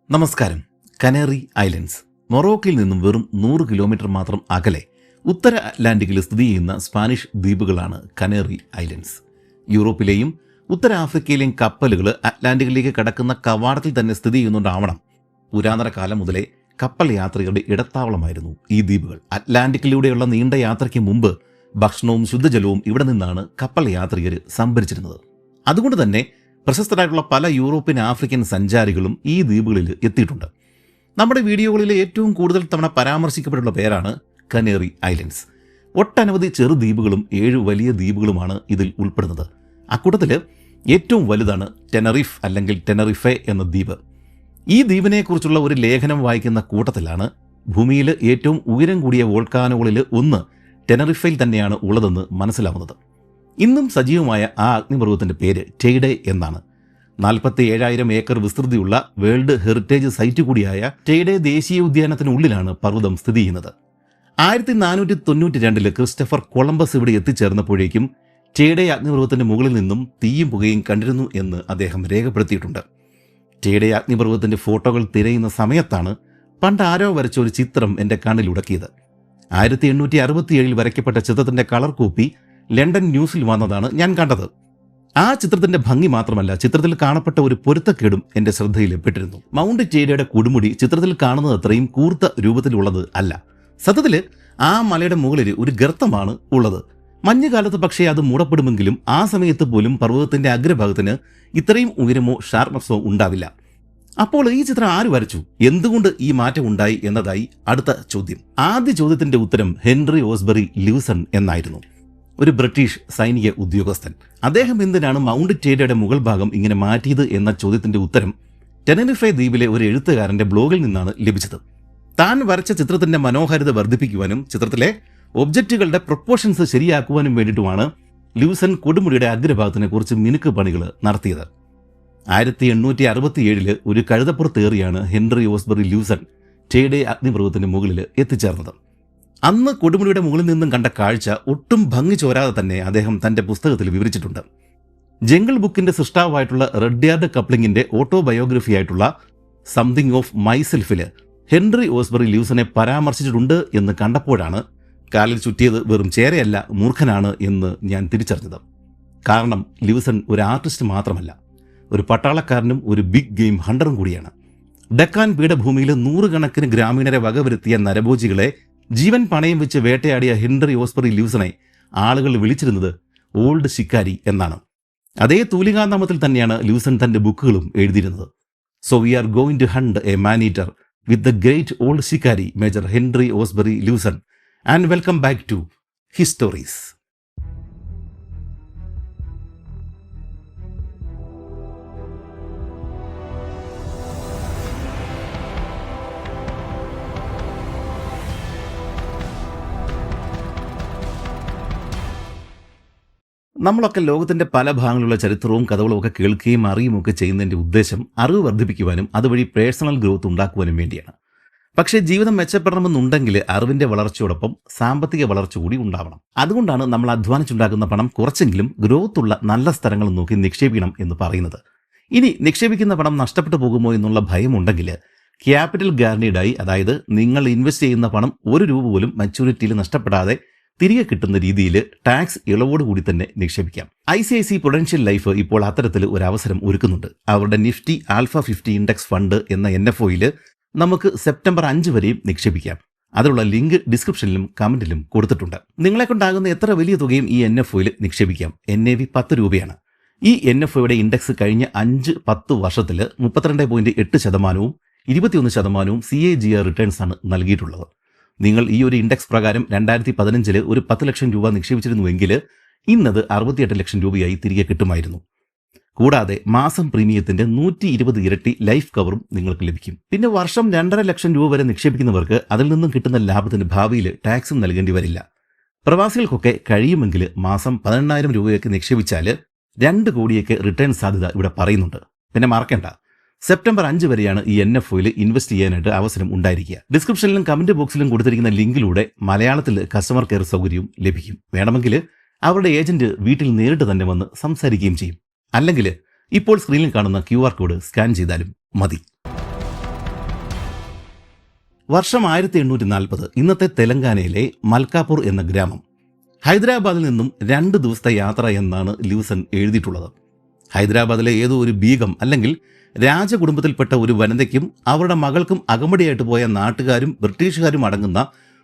നമസ്കാരം. Canary islands മൊറോക്കയിൽ നിന്നും വെറും 100 കിലോമീറ്റർ മാത്രം അകലെ ഉത്തര അറ്റ്ലാന്റിക്കിൽ സ്ഥിതി ചെയ്യുന്ന സ്പാനിഷ് ദ്വീപുകളാണ് കനേറി ഐലൻഡ്സ്. യൂറോപ്പിലെയും ഉത്തര ആഫ്രിക്കയിലെയും കപ്പലുകൾ അറ്റ്ലാന്റിക്കിലേക്ക് കടക്കുന്ന കവാടത്തിൽ തന്നെ സ്ഥിതി ചെയ്യുന്നുണ്ടാവണം പുരാതന കാലം മുതലേ കപ്പൽ യാത്രികരുടെ ഇടത്താവളമായിരുന്നു ഈ ദ്വീപുകൾ. അറ്റ്ലാന്റിക്കിലൂടെയുള്ള നീണ്ട യാത്രയ്ക്ക് മുമ്പ് ഭക്ഷണവും ശുദ്ധജലവും ഇവിടെ നിന്നാണ് കപ്പൽ യാത്രികർ സംഭരിച്ചിരുന്നത്. അതുകൊണ്ട് തന്നെ പ്രശസ്തരായിട്ടുള്ള പല യൂറോപ്യൻ ആഫ്രിക്കൻ സഞ്ചാരികളും ഈ ദ്വീപുകളിൽ എത്തിയിട്ടുണ്ട്. നമ്മുടെ വീഡിയോകളിൽ ഏറ്റവും കൂടുതൽ തവണ പരാമർശിക്കപ്പെട്ടുള്ള പേരാണ് കനേറി ഐലൻഡ്സ്. ഒട്ടനവധി ചെറു ദ്വീപുകളും 7 വലിയ ദ്വീപുകളുമാണ് ഇതിൽ ഉൾപ്പെടുന്നത്. അക്കൂട്ടത്തിൽ ഏറ്റവും വലുതാണ് ടെനറിഫ് അല്ലെങ്കിൽ ടെനറിഫെ എന്ന ദ്വീപ്. ഈ ദ്വീപിനെക്കുറിച്ചുള്ള ഒരു ലേഖനം വായിക്കുന്ന കൂട്ടത്തിലാണ് ഭൂമിയിൽ ഏറ്റവും ഉയരം കൂടിയ വോൾക്കാനോകളിൽ ഒന്ന് ടെനറിഫയിൽ തന്നെയാണ് ഉള്ളതെന്ന് മനസ്സിലാവുന്നത്. ഇന്നും സജീവമായ ആ അഗ്നിപർവ്വതത്തിൻ്റെ പേര് ടെയ്ഡെ എന്നാണ്. 47,000 ഏക്കർ വിസ്തൃതിയുള്ള വേൾഡ് ഹെറിറ്റേജ് സൈറ്റ് കൂടിയായ ടെയ്ഡെ ദേശീയ ഉദ്യാനത്തിനുള്ളിലാണ് പർവ്വതം സ്ഥിതി ചെയ്യുന്നത്. 1492 ക്രിസ്റ്റഫർ കൊളംബസ് ഇവിടെ എത്തിച്ചേർന്നപ്പോഴേക്കും ടെയ്ഡെ അഗ്നിപർവ്വതത്തിൻ്റെ മുകളിൽ നിന്നും തീയും പുകയും കണ്ടിരുന്നു എന്ന് അദ്ദേഹം രേഖപ്പെടുത്തിയിട്ടുണ്ട്. ടെയ്ഡെ അഗ്നിപർവ്വതത്തിൻ്റെ ഫോട്ടോകൾ തിരയുന്ന സമയത്താണ് പണ്ട് ആരോ വരച്ച ഒരു ചിത്രം എൻ്റെ കണ്ണിലുടക്കിയത്. 1867 വരയ്ക്കപ്പെട്ട ചിത്രത്തിൻ്റെ കളർ കോപ്പി ലണ്ടൻ ന്യൂസിൽ വന്നതാണ് ഞാൻ കണ്ടത്. ആ ചിത്രത്തിന്റെ ഭംഗി മാത്രമല്ല, ചിത്രത്തിൽ കാണപ്പെട്ട ഒരു പൊരുത്തക്കേടും എന്റെ ശ്രദ്ധയിൽപ്പെട്ടിരുന്നു. മൗണ്ട് ടെയ്ഡയുടെ കൊടുമുടി ചിത്രത്തിൽ കാണുന്നത് അത്രയും കൂർത്ത രൂപത്തിലുള്ളത് അല്ല. സത്യത്തിൽ ആ മലയുടെ മുകളിൽ ഒരു ഗർത്തമാണ് ഉള്ളത്. മഞ്ഞുകാലത്ത് പക്ഷേ അത് മൂടപ്പെടുമെങ്കിലും ആ സമയത്ത് പോലും പർവ്വതത്തിന്റെ അഗ്രഭാഗത്തിന് ഇത്രയും ഉയരമോ ഷാർപ്നെസ്സോ ഉണ്ടാവില്ല. അപ്പോൾ ഈ ചിത്രം ആര് വരച്ചു, എന്തുകൊണ്ട് ഈ മാറ്റം ഉണ്ടായി എന്നതായി അടുത്ത ചോദ്യം. ആദ്യ ചോദ്യത്തിന്റെ ഉത്തരം ഹെൻറി ഓസ്ബറി ലൂസൺ എന്നായിരുന്നു, ഒരു ബ്രിട്ടീഷ് സൈനിക ഉദ്യോഗസ്ഥൻ. അദ്ദേഹം എന്തിനാണ് മൗണ്ട് ടെയ്ഡയുടെ മുകൾ ഭാഗം ഇങ്ങനെ മാറ്റിയത് എന്ന ചോദ്യത്തിന്റെ ഉത്തരം ടെനറിഫെ ദ്വീപിലെ ഒരു എഴുത്തുകാരന്റെ ബ്ലോഗിൽ നിന്നാണ് ലഭിച്ചത്. താൻ വരച്ച ചിത്രത്തിന്റെ മനോഹാരിത വർദ്ധിപ്പിക്കുവാനും ചിത്രത്തിലെ ഒബ്ജക്റ്റുകളുടെ പ്രൊപ്പോർഷൻസ് ശരിയാക്കുവാനും വേണ്ടിയിട്ടുമാണ് ലൂസൺ കൊടുമുടിയുടെ അഗ്രഭാഗത്തിനെ കുറിച്ച് മിനുക്ക് പണികൾ നടത്തിയത്. 1867 ഒരു കഴുതപ്പുറത്തേറിയാണ് ഹെൻറി ഓസ്ബറി ലൂസൺ ടെയ്ഡെ അഗ്നിപർവ്വതത്തിന്റെ മുകളിൽ എത്തിച്ചേർന്നത്. അന്ന് കൊടുമുടിയുടെ മുകളിൽ നിന്നും കണ്ട കാഴ്ച ഒട്ടും ഭംഗി ചോരാതെ തന്നെ അദ്ദേഹം തന്റെ പുസ്തകത്തിൽ വിവരിച്ചിട്ടുണ്ട്. ജംഗിൾ ബുക്കിന്റെ സൃഷ്ടാവായിട്ടുള്ള റഡ്യാർഡ് കപ്ലിങ്ങിന്റെ ഓട്ടോബയോഗ്രഫി ആയിട്ടുള്ള സംതിങ് ഓഫ് മൈസെൽഫിൽ ഹെൻറി ഓസ്ബറി ലൂസനെ പരാമർശിച്ചിട്ടുണ്ട് എന്ന് കണ്ടപ്പോഴാണ് കാലിൽ ചുറ്റിയത് വെറും ചേരയല്ല, മൂർഖനാണ് എന്ന് ഞാൻ തിരിച്ചറിഞ്ഞത്. കാരണം ലൂസൺ ഒരു ആർട്ടിസ്റ്റ് മാത്രമല്ല, ഒരു പട്ടാളക്കാരനും ഒരു ബിഗ് ഗെയിം ഹണ്ടറും കൂടിയാണ്. ഡക്കാൻ പീഠഭൂമിയിൽ 100 കണക്കിന് ഗ്രാമീണരെ വകവരുത്തിയ നരഭോജികളെ ജീവൻ പണയം വെച്ച് വേട്ടയാടിയ ഹെൻറി ഓസ്ബറി ലൂസനെ ആളുകൾ വിളിച്ചിരുന്നത് ഓൾഡ് ശിക്കാരി എന്നാണ്. അതേ തൂലികാനാമത്തിൽ തന്നെയാണ് ലൂസൺ തന്റെ ബുക്കുകളും എഴുതിയിരുന്നത്. So we are going to hunt a man eater with the great old shikari Major Henry Osbury Luson and welcome back to histories. നമ്മളൊക്കെ ലോകത്തിന്റെ പല ഭാഗങ്ങളിലുള്ള ചരിത്രവും കഥകളും ഒക്കെ കേൾക്കുകയും അറിയുമൊക്കെ ചെയ്യുന്നതിൻ്റെ ഉദ്ദേശം അറിവ് വർദ്ധിപ്പിക്കുവാനും അതുവഴി പേഴ്സണൽ ഗ്രോത്ത് ഉണ്ടാക്കുവാനും വേണ്ടിയാണ്. പക്ഷേ ജീവിതം മെച്ചപ്പെടണമെന്നുണ്ടെങ്കിൽ അറിവിന്റെ വളർച്ചയോടൊപ്പം സാമ്പത്തിക വളർച്ച കൂടി ഉണ്ടാവണം. അതുകൊണ്ടാണ് നമ്മൾ അധ്വാനിച്ചുണ്ടാക്കുന്ന പണം കുറച്ചെങ്കിലും ഗ്രോത്ത് ഉള്ള നല്ല സ്ഥലങ്ങൾ നോക്കി നിക്ഷേപിക്കണം എന്ന് പറയുന്നത്. ഇനി നിക്ഷേപിക്കുന്ന പണം നഷ്ടപ്പെട്ടു പോകുമോ എന്നുള്ള ഭയമുണ്ടെങ്കിൽ ക്യാപിറ്റൽ ഗ്യാരണ്ടീഡായി, അതായത് നിങ്ങൾ ഇൻവെസ്റ്റ് ചെയ്യുന്ന പണം 1 രൂപ പോലും മച്യൂരിറ്റിയിൽ നഷ്ടപ്പെടാതെ തിരികെ കിട്ടുന്ന രീതിയിൽ ടാക്സ് ഇളവോടുകൂടി തന്നെ നിക്ഷേപിക്കാം. ICICI പ്രൊഡൻഷ്യൽ ലൈഫ് ഇപ്പോൾ അത്തരത്തിൽ ഒരു അവസരം ഒരുക്കുന്നുണ്ട്. അവരുടെ നിഫ്റ്റി ആൽഫ 50 ഇൻഡെക്സ് ഫണ്ട് എന്ന NFOയിൽ നമുക്ക് സെപ്റ്റംബർ 5 വരെയും നിക്ഷേപിക്കാം. അതിനുള്ള ലിങ്ക് ഡിസ്ക്രിപ്ഷനിലും കമന്റിലും കൊടുത്തിട്ടുണ്ട്. നിങ്ങളെ കൊണ്ടാകുന്ന എത്ര വലിയ തുകയും ഈ NFOയിൽ നിക്ഷേപിക്കാം. NAV 10 രൂപയാണ്. ഈ NFOയുടെ ഇൻഡെക്സ് കഴിഞ്ഞ 5-10 വർഷത്തിൽ 32.8%, 21% CAGR റിട്ടേൺസ് ആണ് നൽകിയിട്ടുള്ളത്. നിങ്ങൾ ഈ ഒരു ഇൻഡെക്സ് പ്രകാരം 2015 ഒരു 10 ലക്ഷം രൂപ നിക്ഷേപിച്ചിരുന്നുവെങ്കിൽ ഇന്നത് 68 ലക്ഷം രൂപയായി തിരികെ കിട്ടുമായിരുന്നു. കൂടാതെ മാസം പ്രീമിയത്തിന്റെ 120 ഇരട്ടി ലൈഫ് കവറും നിങ്ങൾക്ക് ലഭിക്കും. പിന്നെ വർഷം 2.5 ലക്ഷം രൂപ വരെ നിക്ഷേപിക്കുന്നവർക്ക് അതിൽ നിന്നും കിട്ടുന്ന ലാഭത്തിന് ഭാവിയിൽ ടാക്സും നൽകേണ്ടി വരില്ല. പ്രവാസികൾക്കൊക്കെ കഴിയുമെങ്കിൽ മാസം 18,000 രൂപയൊക്കെ നിക്ഷേപിച്ചാൽ 2 കോടിയൊക്കെ റിട്ടേൺ സാധ്യത ഇവിടെ പറയുന്നുണ്ട്. പിന്നെ മറക്കേണ്ട, സെപ്റ്റംബർ 5 വരെയാണ് ഈ NFOയിൽ ഇൻവെസ്റ്റ് ചെയ്യാനായിട്ട് അവസരം ഉണ്ടായിരിക്കുക. ഡിസ്ക്രിപ്ഷനിലും കമന്റ് ബോക്സിലും കൊടുത്തിരിക്കുന്ന ലിങ്കിലൂടെ മലയാളത്തിൽ കസ്റ്റമർ കെയർ സൗകര്യവും ലഭിക്കും. വേണമെങ്കിൽ അവരുടെ ഏജന്റ് വീട്ടിൽ നേരിട്ട് തന്നെ വന്ന് സംസാരിക്കുകയും ചെയ്യും. അല്ലെങ്കിൽ ഇപ്പോൾ സ്ക്രീനിൽ കാണുന്ന QR കോഡ് സ്കാൻ ചെയ്താലും മതി. വർഷം 1840. ഇന്നത്തെ തെലങ്കാനയിലെ മൽക്കാപൂർ എന്ന ഗ്രാമം. ഹൈദരാബാദിൽ നിന്നും 2 ദിവസത്തെ യാത്ര എന്നാണ് ല്യൂസൺ എഴുതിയിട്ടുള്ളത്. ഹൈദരാബാദിലെ ഏതോ ഒരു ബീഗം അല്ലെങ്കിൽ രാജകുടുംബത്തിൽപ്പെട്ട ഒരു വനിതയ്ക്കും അവരുടെ മകൾക്കും അകമ്പടിയായിട്ട് പോയ നാട്ടുകാരും ബ്രിട്ടീഷുകാരും അടങ്ങുന്ന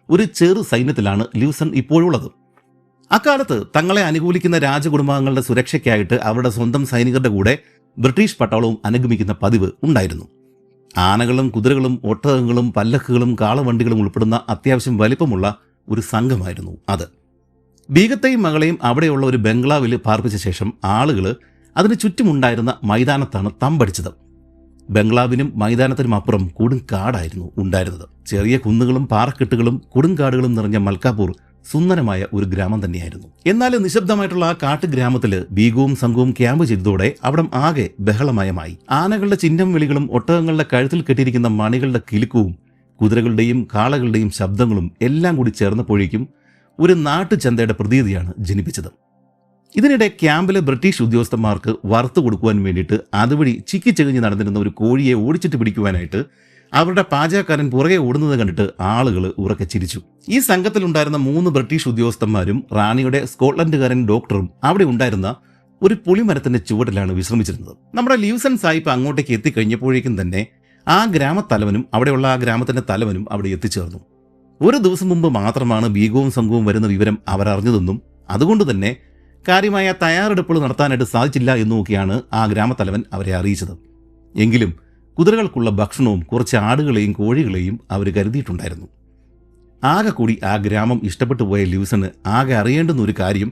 ഒരു ചെറു സൈന്യത്തിലാണ് ല്യൂസൺ ഇപ്പോഴുള്ളത്. അക്കാലത്ത് തങ്ങളെ അനുകൂലിക്കുന്ന രാജകുടുംബാംഗങ്ങളുടെ സുരക്ഷയ്ക്കായിട്ട് അവരുടെ സ്വന്തം സൈനികരുടെ കൂടെ ബ്രിട്ടീഷ് പട്ടാളവും അനുഗമിക്കുന്ന പതിവ് ഉണ്ടായിരുന്നു. ആനകളും കുതിരകളും ഒട്ടകങ്ങളും പല്ലക്കുകളും കാളവണ്ടികളും ഉൾപ്പെടുന്ന അത്യാവശ്യം വലിപ്പമുള്ള ഒരു സംഘമായിരുന്നു അത്. ബീഗത്തെയും മകളെയും അവിടെയുള്ള ഒരു ബംഗ്ലാവിൽ പാർപ്പിച്ച ശേഷം ആളുകൾ അതിന് ചുറ്റുമുണ്ടായിരുന്ന മൈതാനത്താണ് തമ്പടിച്ചത്. ബംഗ്ലാവിനും മൈതാനത്തിനും അപ്പുറം കൊടുങ്കാടായിരുന്നു ഉണ്ടായിരുന്നത്. ചെറിയ കുന്നുകളും പാറക്കെട്ടുകളും കൊടുങ്കാടുകളും നിറഞ്ഞ മൽക്കാപൂർ സുന്ദരമായ ഒരു ഗ്രാമം തന്നെയായിരുന്നു. എന്നാൽ നിശബ്ദമായിട്ടുള്ള ആ കാട്ടുഗ്രാമത്തിൽ ബീഗവും സംഘവും ക്യാമ്പ് ചെയ്തതോടെ അവിടം ആകെ ബഹളമയമായി. ആനകളുടെ ചിഹ്നം വിളികളും ഒട്ടകങ്ങളുടെ കഴുത്തിൽ കെട്ടിയിരിക്കുന്ന മണികളുടെ കിലുക്കവും കുതിരകളുടെയും കാളകളുടെയും ശബ്ദങ്ങളും എല്ലാം കൂടി ചേർന്നപ്പോഴേക്കും ഒരു നാട്ടുചന്തയുടെ പ്രതീതിയാണ് ജനിപ്പിച്ചത്. ഇതിനിടെ ക്യാമ്പിലെ ബ്രിട്ടീഷ് ഉദ്യോഗസ്ഥന്മാർക്ക് വറുത്തു കൊടുക്കുവാൻ വേണ്ടിയിട്ട് അതുവഴി ചിക്കിച്ചെകിഞ്ഞ് നടന്നിരുന്ന ഒരു കോഴിയെ ഓടിച്ചിട്ട് പിടിക്കുവാനായിട്ട് അവരുടെ പാചകക്കാരൻ പുറകെ ഓടുന്നത് കണ്ടിട്ട് ആളുകൾ ഉറക്കെ ചിരിച്ചു. ഈ സംഘത്തിലുണ്ടായിരുന്ന 3 ബ്രിട്ടീഷ് ഉദ്യോഗസ്ഥന്മാരും റാണിയുടെ സ്കോട്ട്ലൻഡുകാരൻ ഡോക്ടറും അവിടെ ഉണ്ടായിരുന്ന ഒരു പുളിമരത്തിന്റെ ചുവട്ടിലാണ് വിശ്രമിച്ചിരുന്നത്. നമ്മുടെ ല്യൂസൺ സാഹിബ് അങ്ങോട്ടേക്ക് എത്തിക്കഴിഞ്ഞപ്പോഴേക്കും തന്നെ ആ ഗ്രാമത്തലവനും അവിടെയുള്ള ആ ഗ്രാമത്തിന്റെ തലവനും അവിടെ എത്തിച്ചേർന്നു. ഒരു ദിവസം മുമ്പ് മാത്രമാണ് ബീഗവും സംഘവും വരുന്ന വിവരം അവർ അറിഞ്ഞതെന്നും അതുകൊണ്ട് തന്നെ കാര്യമായ തയ്യാറെടുപ്പുകൾ നടത്താനായിട്ട് സാധിച്ചില്ല എന്നുമൊക്കെയാണ് ആ ഗ്രാമത്തലവൻ അവരെ അറിയിച്ചത്. എങ്കിലും കുതിരകൾക്കുള്ള ഭക്ഷണവും കുറച്ച് ആടുകളെയും കോഴികളെയും അവർ കരുതിയിട്ടുണ്ടായിരുന്നു. ആകെ കൂടി ആ ഗ്രാമം ഇഷ്ടപ്പെട്ടു പോയ ല്യൂസണ് ആകെ അറിയേണ്ടുന്ന ഒരു കാര്യം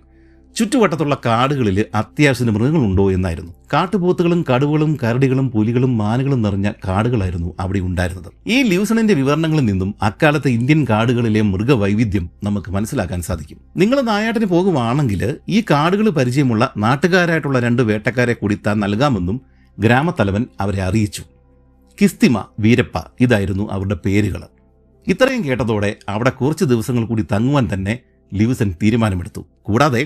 ചുറ്റുവട്ടത്തുള്ള കാടുകളിൽ അത്യാവശ്യത്തിന് മൃഗങ്ങളുണ്ടോ എന്നായിരുന്നു. കാട്ടുപോത്തുകളും കടുവകളും കരടികളും പുലികളും മാനുകളും നിറഞ്ഞ കാടുകളായിരുന്നു അവിടെ ഉണ്ടായിരുന്നത്. ഈ ല്യൂസണിന്റെ വിവരണങ്ങളിൽ നിന്നും അക്കാലത്തെ ഇന്ത്യൻ കാടുകളിലെ മൃഗവൈവിധ്യം നമുക്ക് മനസ്സിലാക്കാൻ സാധിക്കും. നിങ്ങൾ നായാട്ടിന് പോകുവാണെങ്കിൽ ഈ കാടുകൾ പരിചയമുള്ള നാട്ടുകാരായിട്ടുള്ള 2 വേട്ടക്കാരെ കൂടി താൻ നൽകാമെന്നും ഗ്രാമത്തലവൻ അവരെ അറിയിച്ചു. കിസ്തിമ, വീരപ്പ ഇതായിരുന്നു അവരുടെ പേരുകൾ. ഇത്രയും കേട്ടതോടെ അവിടെ കുറച്ച് ദിവസങ്ങൾ കൂടി തങ്ങുവാൻ തന്നെ ല്യൂസൺ തീരുമാനമെടുത്തു. കൂടാതെ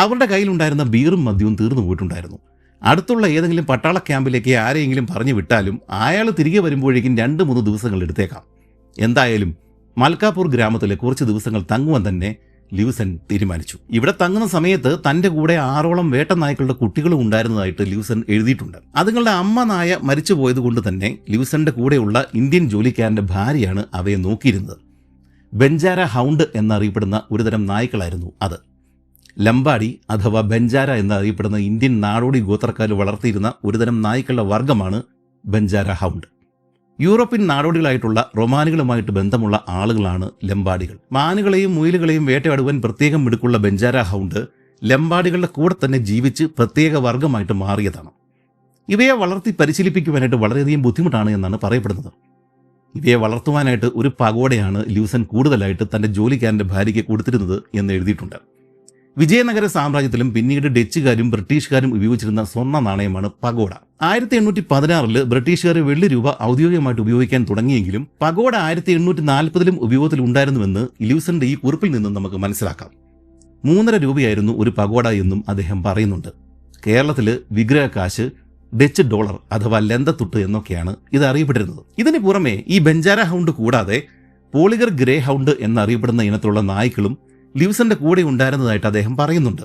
അവരുടെ കയ്യിലുണ്ടായിരുന്ന ബീറും മദ്യവും തീർന്നു പോയിട്ടുണ്ടായിരുന്നു. അടുത്തുള്ള ഏതെങ്കിലും പട്ടാള ക്യാമ്പിലേക്ക് ആരെയെങ്കിലും പറഞ്ഞു വിട്ടാലും അയാൾ തിരികെ വരുമ്പോഴേക്കും 2-3 ദിവസങ്ങൾ എടുത്തേക്കാം. എന്തായാലും മൽക്കാപൂർ ഗ്രാമത്തിൽ കുറച്ച് ദിവസങ്ങൾ തങ്ങുവാൻ തന്നെ ല്യൂസൺ തീരുമാനിച്ചു. ഇവിടെ തങ്ങുന്ന സമയത്ത് തന്റെ കൂടെ 6ഓളം വേട്ടനായ്ക്കളുടെ കുട്ടികളും ഉണ്ടായിരുന്നതായിട്ട് ല്യൂസൺ എഴുതിയിട്ടുണ്ട്. അതുങ്ങളുടെ അമ്മ നായ മരിച്ചു പോയതുകൊണ്ട് തന്നെ ല്യൂസന്റെ കൂടെയുള്ള ഇന്ത്യൻ ജോലിക്കാരന്റെ ഭാര്യയാണ് അവയെ നോക്കിയിരുന്നത്. ബെഞ്ചാര ഹൗണ്ട് എന്നറിയപ്പെടുന്ന ഒരുതരം നായ്ക്കളായിരുന്നു അത്. ലംബാഡി അഥവാ ബെഞ്ചാര എന്നറിയപ്പെടുന്ന ഇന്ത്യൻ നാടോടി ഗോത്രക്കാർ വളർത്തിയിരുന്ന ഒരുതരം നായ്ക്കളുടെ വർഗ്ഗമാണ് ബെഞ്ചാര ഹൗണ്ട്. യൂറോപ്യൻ നാടോടികളായിട്ടുള്ള റൊമാനികളുമായിട്ട് ബന്ധമുള്ള ആളുകളാണ് ലംബാഡികൾ. മാനുകളെയും മുയലുകളെയും വേട്ടയാടുവാൻ പ്രത്യേകം മിടുക്കുള്ള ബെഞ്ചാര ഹൗണ്ട് ലംബാഡികളുടെ കൂടെ തന്നെ ജീവിച്ച് പ്രത്യേക വർഗ്ഗമായിട്ട് മാറിയതാണ്. ഇവയെ വളർത്തി പരിശീലിപ്പിക്കുവാനായിട്ട് വളരെയധികം ബുദ്ധിമുട്ടാണ് എന്നാണ് പറയപ്പെടുന്നത്. ഇവയെ വളർത്തുവാനായിട്ട് ഒരു പഗോഡയാണ് ല്യൂസൺ കൂടുതലായിട്ട് തന്റെ ജോലിക്കാരന്റെ ഭാര്യയ്ക്ക് കൊടുത്തിരുന്നത് എന്ന് എഴുതിയിട്ടുണ്ട്. വിജയനഗര സാമ്രാജ്യത്തിലും പിന്നീട് ഡച്ചുകാരും ബ്രിട്ടീഷുകാരും ഉപയോഗിച്ചിരുന്ന സ്വർണ്ണ നാണയമാണ് പഗോഡ. 1816 ബ്രിട്ടീഷുകാർ വെള്ളി രൂപ ഔദ്യോഗികമായിട്ട് ഉപയോഗിക്കാൻ തുടങ്ങിയെങ്കിലും പഗോഡ 1840 ഉപയോഗത്തിൽ ഉണ്ടായിരുന്നുവെന്ന് ല്യൂസന്റെ ഈ കുറിപ്പിൽ നിന്നും നമുക്ക് മനസ്സിലാക്കാം. 3.5 രൂപയായിരുന്നു ഒരു പഗോഡ എന്നും അദ്ദേഹം പറയുന്നുണ്ട്. കേരളത്തിൽ വിഗ്രഹക്കാശ്, ഡച്ച് ഡോളർ അഥവാ ലെന്തത്തുട്ട് എന്നൊക്കെയാണ് ഇത് അറിയപ്പെട്ടിരുന്നത്. ഇതിന് പുറമെ ഈ ബെഞ്ചാര ഹൗണ്ട് കൂടാതെ പോളിഗർ ഗ്രേ ഹൗണ്ട് എന്നറിയപ്പെടുന്ന ഇനത്തിലുള്ള നായ്ക്കളും ല്യൂസന്റെ കൂടെ ഉണ്ടായിരുന്നതായിട്ട് അദ്ദേഹം പറയുന്നുണ്ട്.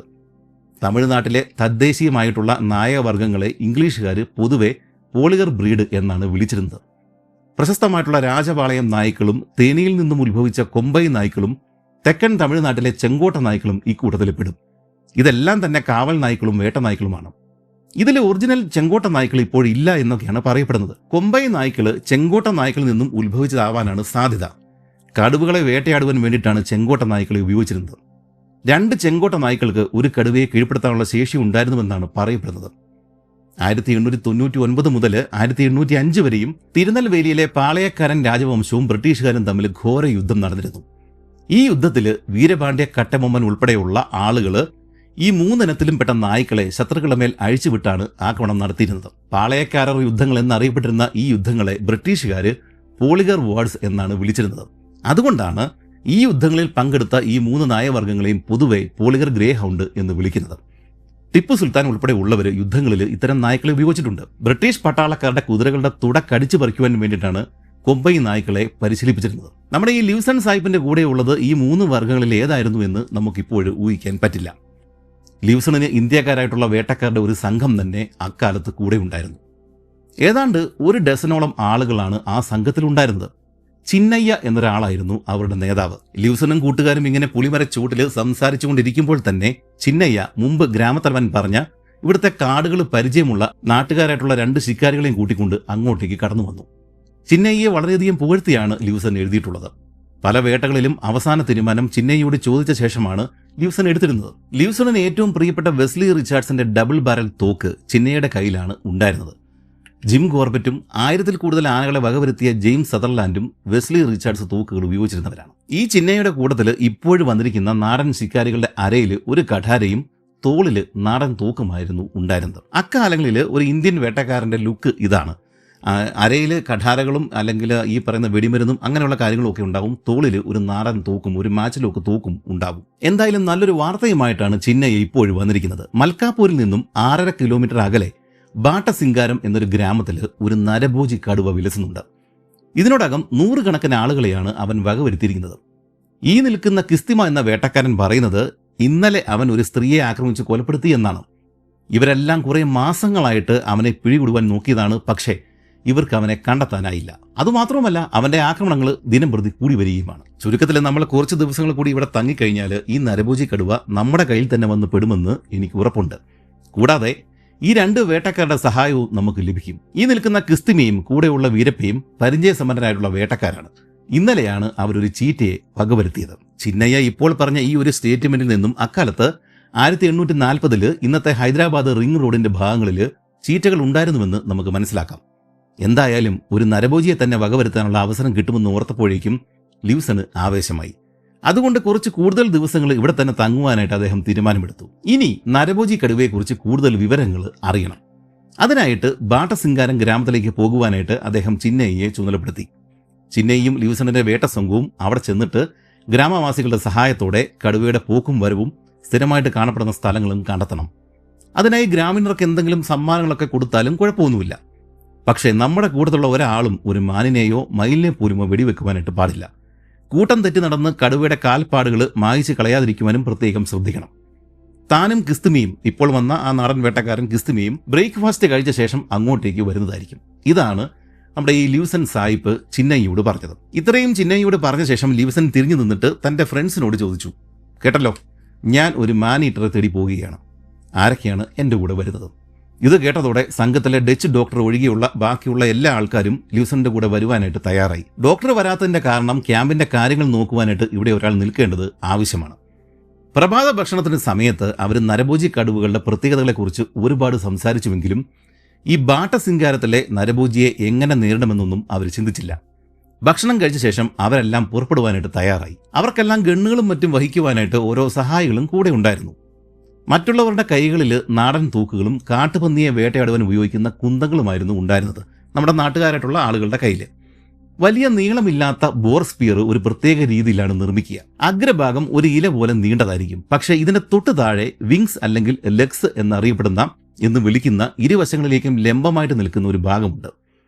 തമിഴ്നാട്ടിലെ തദ്ദേശീയമായിട്ടുള്ള നായവർഗ്ഗങ്ങളെ ഇംഗ്ലീഷുകാർ പൊതുവെ പോളിഗർ ബ്രീഡ് എന്നാണ് വിളിച്ചിരുന്നത്. പ്രശസ്തമായിട്ടുള്ള രാജപാളയം നായ്ക്കളും തേനിയിൽ നിന്നും ഉത്ഭവിച്ച കൊമ്പൈ നായ്ക്കളും തെക്കൻ തമിഴ്നാട്ടിലെ ചെങ്കോട്ട നായ്ക്കളും ഈ കൂട്ടത്തിൽ പെടും. ഇതെല്ലാം തന്നെ കാവൽ നായ്ക്കളും വേട്ടനായ്ക്കളുമാണ്. ഇതിൽ ഒറിജിനൽ ചെങ്കോട്ട നായ്ക്കൾ ഇപ്പോഴില്ല എന്നൊക്കെയാണ് പറയപ്പെടുന്നത്. കൊമ്പൈ നായ്ക്കൾ ചെങ്കോട്ട നായ്ക്കളിൽ നിന്നും ഉത്ഭവിച്ചതാവാനാണ് സാധ്യത. കടുവകളെ വേട്ടയാടുവാൻ വേണ്ടിയിട്ടാണ് ചെങ്കോട്ട നായ്ക്കളെ ഉപയോഗിച്ചിരുന്നത്. 2 ചെങ്കോട്ട നായ്ക്കൾക്ക് ഒരു കടുവയെ കീഴ്പ്പെടുത്താനുള്ള ശേഷി ഉണ്ടായിരുന്നുവെന്നാണ് പറയപ്പെടുന്നത്. 1899 മുതൽ 1805 വരെയും തിരുനെൽവേലിയിലെ പാളയക്കാരൻ രാജവംശവും ബ്രിട്ടീഷുകാരും തമ്മിൽ ഘോര യുദ്ധം നടന്നിരുന്നു. ഈ യുദ്ധത്തിൽ വീരപാണ്ഡ്യ കട്ടബൊമ്മൻ ഉൾപ്പെടെയുള്ള ആളുകൾ ഈ 3 ഇനത്തിലും പെട്ട നായ്ക്കളെ ശത്രുക്കളുടെ മേൽ അഴിച്ചുവിട്ടാണ് ആക്രമണം നടത്തിയിരുന്നത്. പാളയക്കാരർ യുദ്ധങ്ങൾ എന്നറിയപ്പെട്ടിരുന്ന ഈ യുദ്ധങ്ങളെ ബ്രിട്ടീഷുകാർ പോളിഗർ വാർസ് എന്നാണ് വിളിച്ചിരുന്നത്. അതുകൊണ്ടാണ് ഈ യുദ്ധങ്ങളിൽ പങ്കെടുത്ത ഈ 3 നായവർഗ്ഗങ്ങളെയും പൊതുവെ പോളിഗർ ഗ്രേ ഹൗണ്ട് എന്ന് വിളിക്കുന്നത്. ടിപ്പു സുൽത്താൻ ഉൾപ്പെടെ ഉള്ളവർ യുദ്ധങ്ങളിൽ ഇത്തരം നായ്ക്കളെ ഉപയോഗിച്ചിട്ടുണ്ട്. ബ്രിട്ടീഷ് പട്ടാളക്കാരുടെ കുതിരകളുടെ തുട കടിച്ചു പറിക്കുവാൻ വേണ്ടിയിട്ടാണ് കൊമ്പൈ നായ്ക്കളെ പരിശീലിപ്പിച്ചിരുന്നത്. നമ്മുടെ ഈ ലിവ്സൺ സാഹിബിന്റെ കൂടെയുള്ളത് ഈ 3 വർഗ്ഗങ്ങളിൽ ഏതായിരുന്നു എന്ന് നമുക്കിപ്പോഴും ഊഹിക്കാൻ പറ്റില്ല. ലിവ്സണിന് ഇന്ത്യക്കാരായിട്ടുള്ള വേട്ടക്കാരുടെ ഒരു സംഘം തന്നെ അക്കാലത്ത് കൂടെ ഉണ്ടായിരുന്നു. ഏതാണ്ട് 1 ഡസനോളം ആളുകളാണ് ആ സംഘത്തിലുണ്ടായിരുന്നത്. ചിന്നയ്യ എന്നൊരാളായിരുന്നു അവരുടെ നേതാവ്. ലിവ്സണും കൂട്ടുകാരും ഇങ്ങനെ പുളിമരച്ചൂട്ടിൽ സംസാരിച്ചുകൊണ്ടിരിക്കുമ്പോൾ തന്നെ ചിന്നയ്യ മുമ്പ് ഗ്രാമത്തലവൻ പറഞ്ഞ ഇവിടുത്തെ കാടുകൾ പരിചയമുള്ള നാട്ടുകാരായിട്ടുള്ള 2 ശിക്കാരികളെയും കൂട്ടിക്കൊണ്ട് അങ്ങോട്ടേക്ക് കടന്നു വന്നു. ചിന്നയ്യയെ വളരെയധികം പുകഴ്ത്തിയാണ് ലിവ്സൺ എഴുതിയിട്ടുള്ളത്. പല വേട്ടകളിലും അവസാന തീരുമാനം ചിന്നയ്യയോട് ചോദിച്ച ശേഷമാണ് ലിവ്സൺ എടുത്തിരുന്നത്. ലിവ്സണിന് ഏറ്റവും പ്രിയപ്പെട്ട വെസ്ലി റിച്ചാർഡ്സിന്റെ ഡബിൾ ബാരൽ തോക്ക് ചിന്നയ്യയുടെ കയ്യിലാണ് ഉണ്ടായിരുന്നത്. ജിം കോർബറ്റും 1000-ൽ കൂടുതൽ ആനകളെ വകവരുത്തിയ ജെയിംസ് സദർലാൻഡും വെസ്ലി റിച്ചാർഡ്സ് തോക്കുകൾ ഉപയോഗിച്ചിരുന്നവരാണ്. ഈ ചിന്നയ്യയുടെ കൂട്ടത്തിൽ ഇപ്പോഴും വന്നിരിക്കുന്ന നാടൻ ശിക്കാരികളുടെ അരയിൽ ഒരു കഠാരയും തോളില് നാടൻ തോക്കുമായിരുന്നു ഉണ്ടായിരുന്നത്. അക്കാലങ്ങളിൽ ഒരു ഇന്ത്യൻ വേട്ടക്കാരന്റെ ലുക്ക് ഇതാണ്. അരയിൽ കഠാരകളും അല്ലെങ്കിൽ ഈ പറയുന്ന വെടിമരുന്നും അങ്ങനെയുള്ള കാര്യങ്ങളൊക്കെ ഉണ്ടാവും. തോളിൽ ഒരു നാടൻ തോക്കും ഒരു മാച്ചിലൊക്കെ തോക്കും ഉണ്ടാവും. എന്തായാലും നല്ലൊരു വാർത്തയുമായിട്ടാണ് ചിന്നയ്യ ഇപ്പോഴും വന്നിരിക്കുന്നത്. മൽക്കാപൂരിൽ നിന്നും 6.5 കിലോമീറ്റർ അകലെ ബാട്ടസിംഗാരം എന്നൊരു ഗ്രാമത്തിൽ ഒരു നരഭോജി കടുവ വിലസുന്നുണ്ട്. ഇതിനോടകം 100 കണക്കിന് ആളുകളെയാണ് അവൻ വകവരുത്തിയിരിക്കുന്നത്. ഈ നിൽക്കുന്ന കിസ്തിമ എന്ന വേട്ടക്കാരൻ പറയുന്നത് ഇന്നലെ അവൻ ഒരു സ്ത്രീയെ ആക്രമിച്ച് കൊലപ്പെടുത്തി എന്നാണ്. ഇവരെല്ലാം കുറെ മാസങ്ങളായിട്ട് അവനെ പിടികൂടുവാൻ നോക്കിയതാണ്. പക്ഷേ ഇവർക്ക് അവനെ കണ്ടെത്താനായില്ല. അതുമാത്രമല്ല, അവന്റെ ആക്രമണങ്ങൾ ദിനം പ്രതി കൂടി വരികയുമാണ്. ചുരുക്കത്തിൽ നമ്മൾ കുറച്ച് ദിവസങ്ങൾ കൂടി ഇവിടെ തങ്ങിക്കഴിഞ്ഞാൽ ഈ നരഭോജി കടുവ നമ്മുടെ കയ്യിൽ തന്നെ വന്ന് പെടുമെന്ന് എനിക്ക് ഉറപ്പുണ്ട്. കൂടാതെ ഈ 2 വേട്ടക്കാരുടെ സഹായവും നമുക്ക് ലഭിക്കും. ഈ നിൽക്കുന്ന കിസ്തിമയും കൂടെയുള്ള വീരപ്പയും പരിചയസമ്പന്നരായിട്ടുള്ള വേട്ടക്കാരാണ്. ഇന്നലെയാണ് അവരൊരു ചീറ്റയെ വകവരുത്തിയത്. ചിന്നയ്യ ഇപ്പോൾ പറഞ്ഞ ഈ ഒരു സ്റ്റേറ്റ്മെന്റിൽ നിന്നും അക്കാലത്ത് 1840 ഇന്നത്തെ ഹൈദരാബാദ് റിംഗ് റോഡിന്റെ ഭാഗങ്ങളിൽ ചീറ്റകൾ ഉണ്ടായിരുന്നുവെന്ന് നമുക്ക് മനസ്സിലാക്കാം. എന്തായാലും ഒരു നരഭോജിയെ തന്നെ വകവരുത്താനുള്ള അവസരം കിട്ടുമെന്ന് ഓർത്തപ്പോഴേക്കും ലിവ്സണ് ആവേശമായി. അതുകൊണ്ട് കുറച്ച് കൂടുതൽ ദിവസങ്ങൾ ഇവിടെ തന്നെ തങ്ങുവാനായിട്ട് അദ്ദേഹം തീരുമാനമെടുത്തു. ഇനി നരഭോജി കടുവയെക്കുറിച്ച് കൂടുതൽ വിവരങ്ങൾ അറിയണം. അതിനായിട്ട് ബാട്ടസിംഗാരം ഗ്രാമത്തിലേക്ക് പോകുവാനായിട്ട് അദ്ദേഹം ചിന്നയ്യയെ ചുമതലപ്പെടുത്തി. ചിന്നയ്യയും ലിവ്സണിന്റെ വേട്ട സംഘവും അവിടെ ചെന്നിട്ട് ഗ്രാമവാസികളുടെ സഹായത്തോടെ കടുവയുടെ പോക്കും വരവും സ്ഥിരമായിട്ട് കാണപ്പെടുന്ന സ്ഥലങ്ങളും കണ്ടെത്തണം. അതിനായി ഗ്രാമീണർക്ക് എന്തെങ്കിലും സമ്മാനങ്ങളൊക്കെ കൊടുത്താലും കുഴപ്പമൊന്നുമില്ല. പക്ഷേ നമ്മുടെ കൂട്ടത്തിലുള്ള ഒരാളും ഒരു മാനിനെയോ മയിലിനെ പോലുമോ വെടിവെക്കുവാനായിട്ട് പാടില്ല. കൂട്ടം തെറ്റി നടന്ന് കടുവയുടെ കാൽപ്പാടുകൾ മായിച്ച് കളയാതിരിക്കുവാനും പ്രത്യേകം ശ്രദ്ധിക്കണം. താനും കിസ്തിമയും, ഇപ്പോൾ വന്ന ആ നാടൻ വേട്ടക്കാരൻ കിസ്തിമയും ബ്രേക്ക്ഫാസ്റ്റ് കഴിച്ച ശേഷം അങ്ങോട്ടേക്ക് വരുന്നതായിരിക്കും. ഇതാണ് നമ്മുടെ ഈ ലിവ്സൺ സാഹിബ് ചിന്നയ്യയോട് പറഞ്ഞത്. ഇത്രയും ചിന്നയ്യയോട് പറഞ്ഞ ശേഷം ലിവ്സൺ തിരിഞ്ഞു നിന്നിട്ട് തന്റെ ഫ്രണ്ട്സിനോട് ചോദിച്ചു, കേട്ടല്ലോ, ഞാൻ ഒരു മാൻ ഈറ്ററെ തേടി പോവുകയാണ്. ആരൊക്കെയാണ് എൻ്റെ കൂടെ വരുന്നത്? ഇത് കേട്ടതോടെ സംഘത്തിലെ ഡച്ച് ഡോക്ടർ ഒഴികെയുള്ള ബാക്കിയുള്ള എല്ലാ ആൾക്കാരും ലിവ്സണിന്റെ കൂടെ വരുവാനായിട്ട് തയ്യാറായി. ഡോക്ടർ വരാത്തതിന്റെ കാരണം ക്യാമ്പിന്റെ കാര്യങ്ങൾ നോക്കുവാനായിട്ട് ഇവിടെ ഒരാൾ നിൽക്കേണ്ടത് ആവശ്യമാണ്. പ്രഭാത ഭക്ഷണത്തിന്റെ സമയത്ത് അവർ നരഭോജി കടുവകളുടെ പ്രത്യേകതകളെക്കുറിച്ച് ഒരുപാട് സംസാരിച്ചുവെങ്കിലും ഈ ബാട്ടസിംഗാരത്തിലെ നരഭോജിയെ എങ്ങനെ നേരിടുമെന്നൊന്നും അവർ ചിന്തിച്ചില്ല. ഭക്ഷണം കഴിച്ച ശേഷം അവരെല്ലാം പുറപ്പെടുവാനായിട്ട് തയ്യാറായി. അവർക്കെല്ലാം ഗണ്ണുകളും മറ്റും വഹിക്കുവാനായിട്ട് ഓരോ സഹായികളും കൂടെ ഉണ്ടായിരുന്നു. മറ്റുള്ളവരുടെ കൈകളിൽ നാടൻ തൂക്കുകളും കാട്ടുപന്നിയെ വേട്ടയാടുവാൻ ഉപയോഗിക്കുന്ന കുന്തങ്ങളുമായിരുന്നു ഉണ്ടായിരുന്നത്. നമ്മുടെ നാട്ടുകാരായിട്ടുള്ള ആളുകളുടെ കയ്യിൽ വലിയ നീളമില്ലാത്ത ബോർ സ്പിയർ ഒരു പ്രത്യേക രീതിയിലാണ് നിർമ്മിക്കുക. അഗ്രഭാഗം ഒരു ഇല പോലെ നീണ്ടതായിരിക്കും. പക്ഷേ ഇതിന്റെ തൊട്ട് താഴെ വിങ്സ് അല്ലെങ്കിൽ ലെഗ്സ് എന്നറിയപ്പെടുന്ന എന്ന് വിളിക്കുന്ന ഇരുവശങ്ങളിലേക്കും ലംബമായിട്ട് നിൽക്കുന്ന ഒരു ഭാഗമുണ്ട്.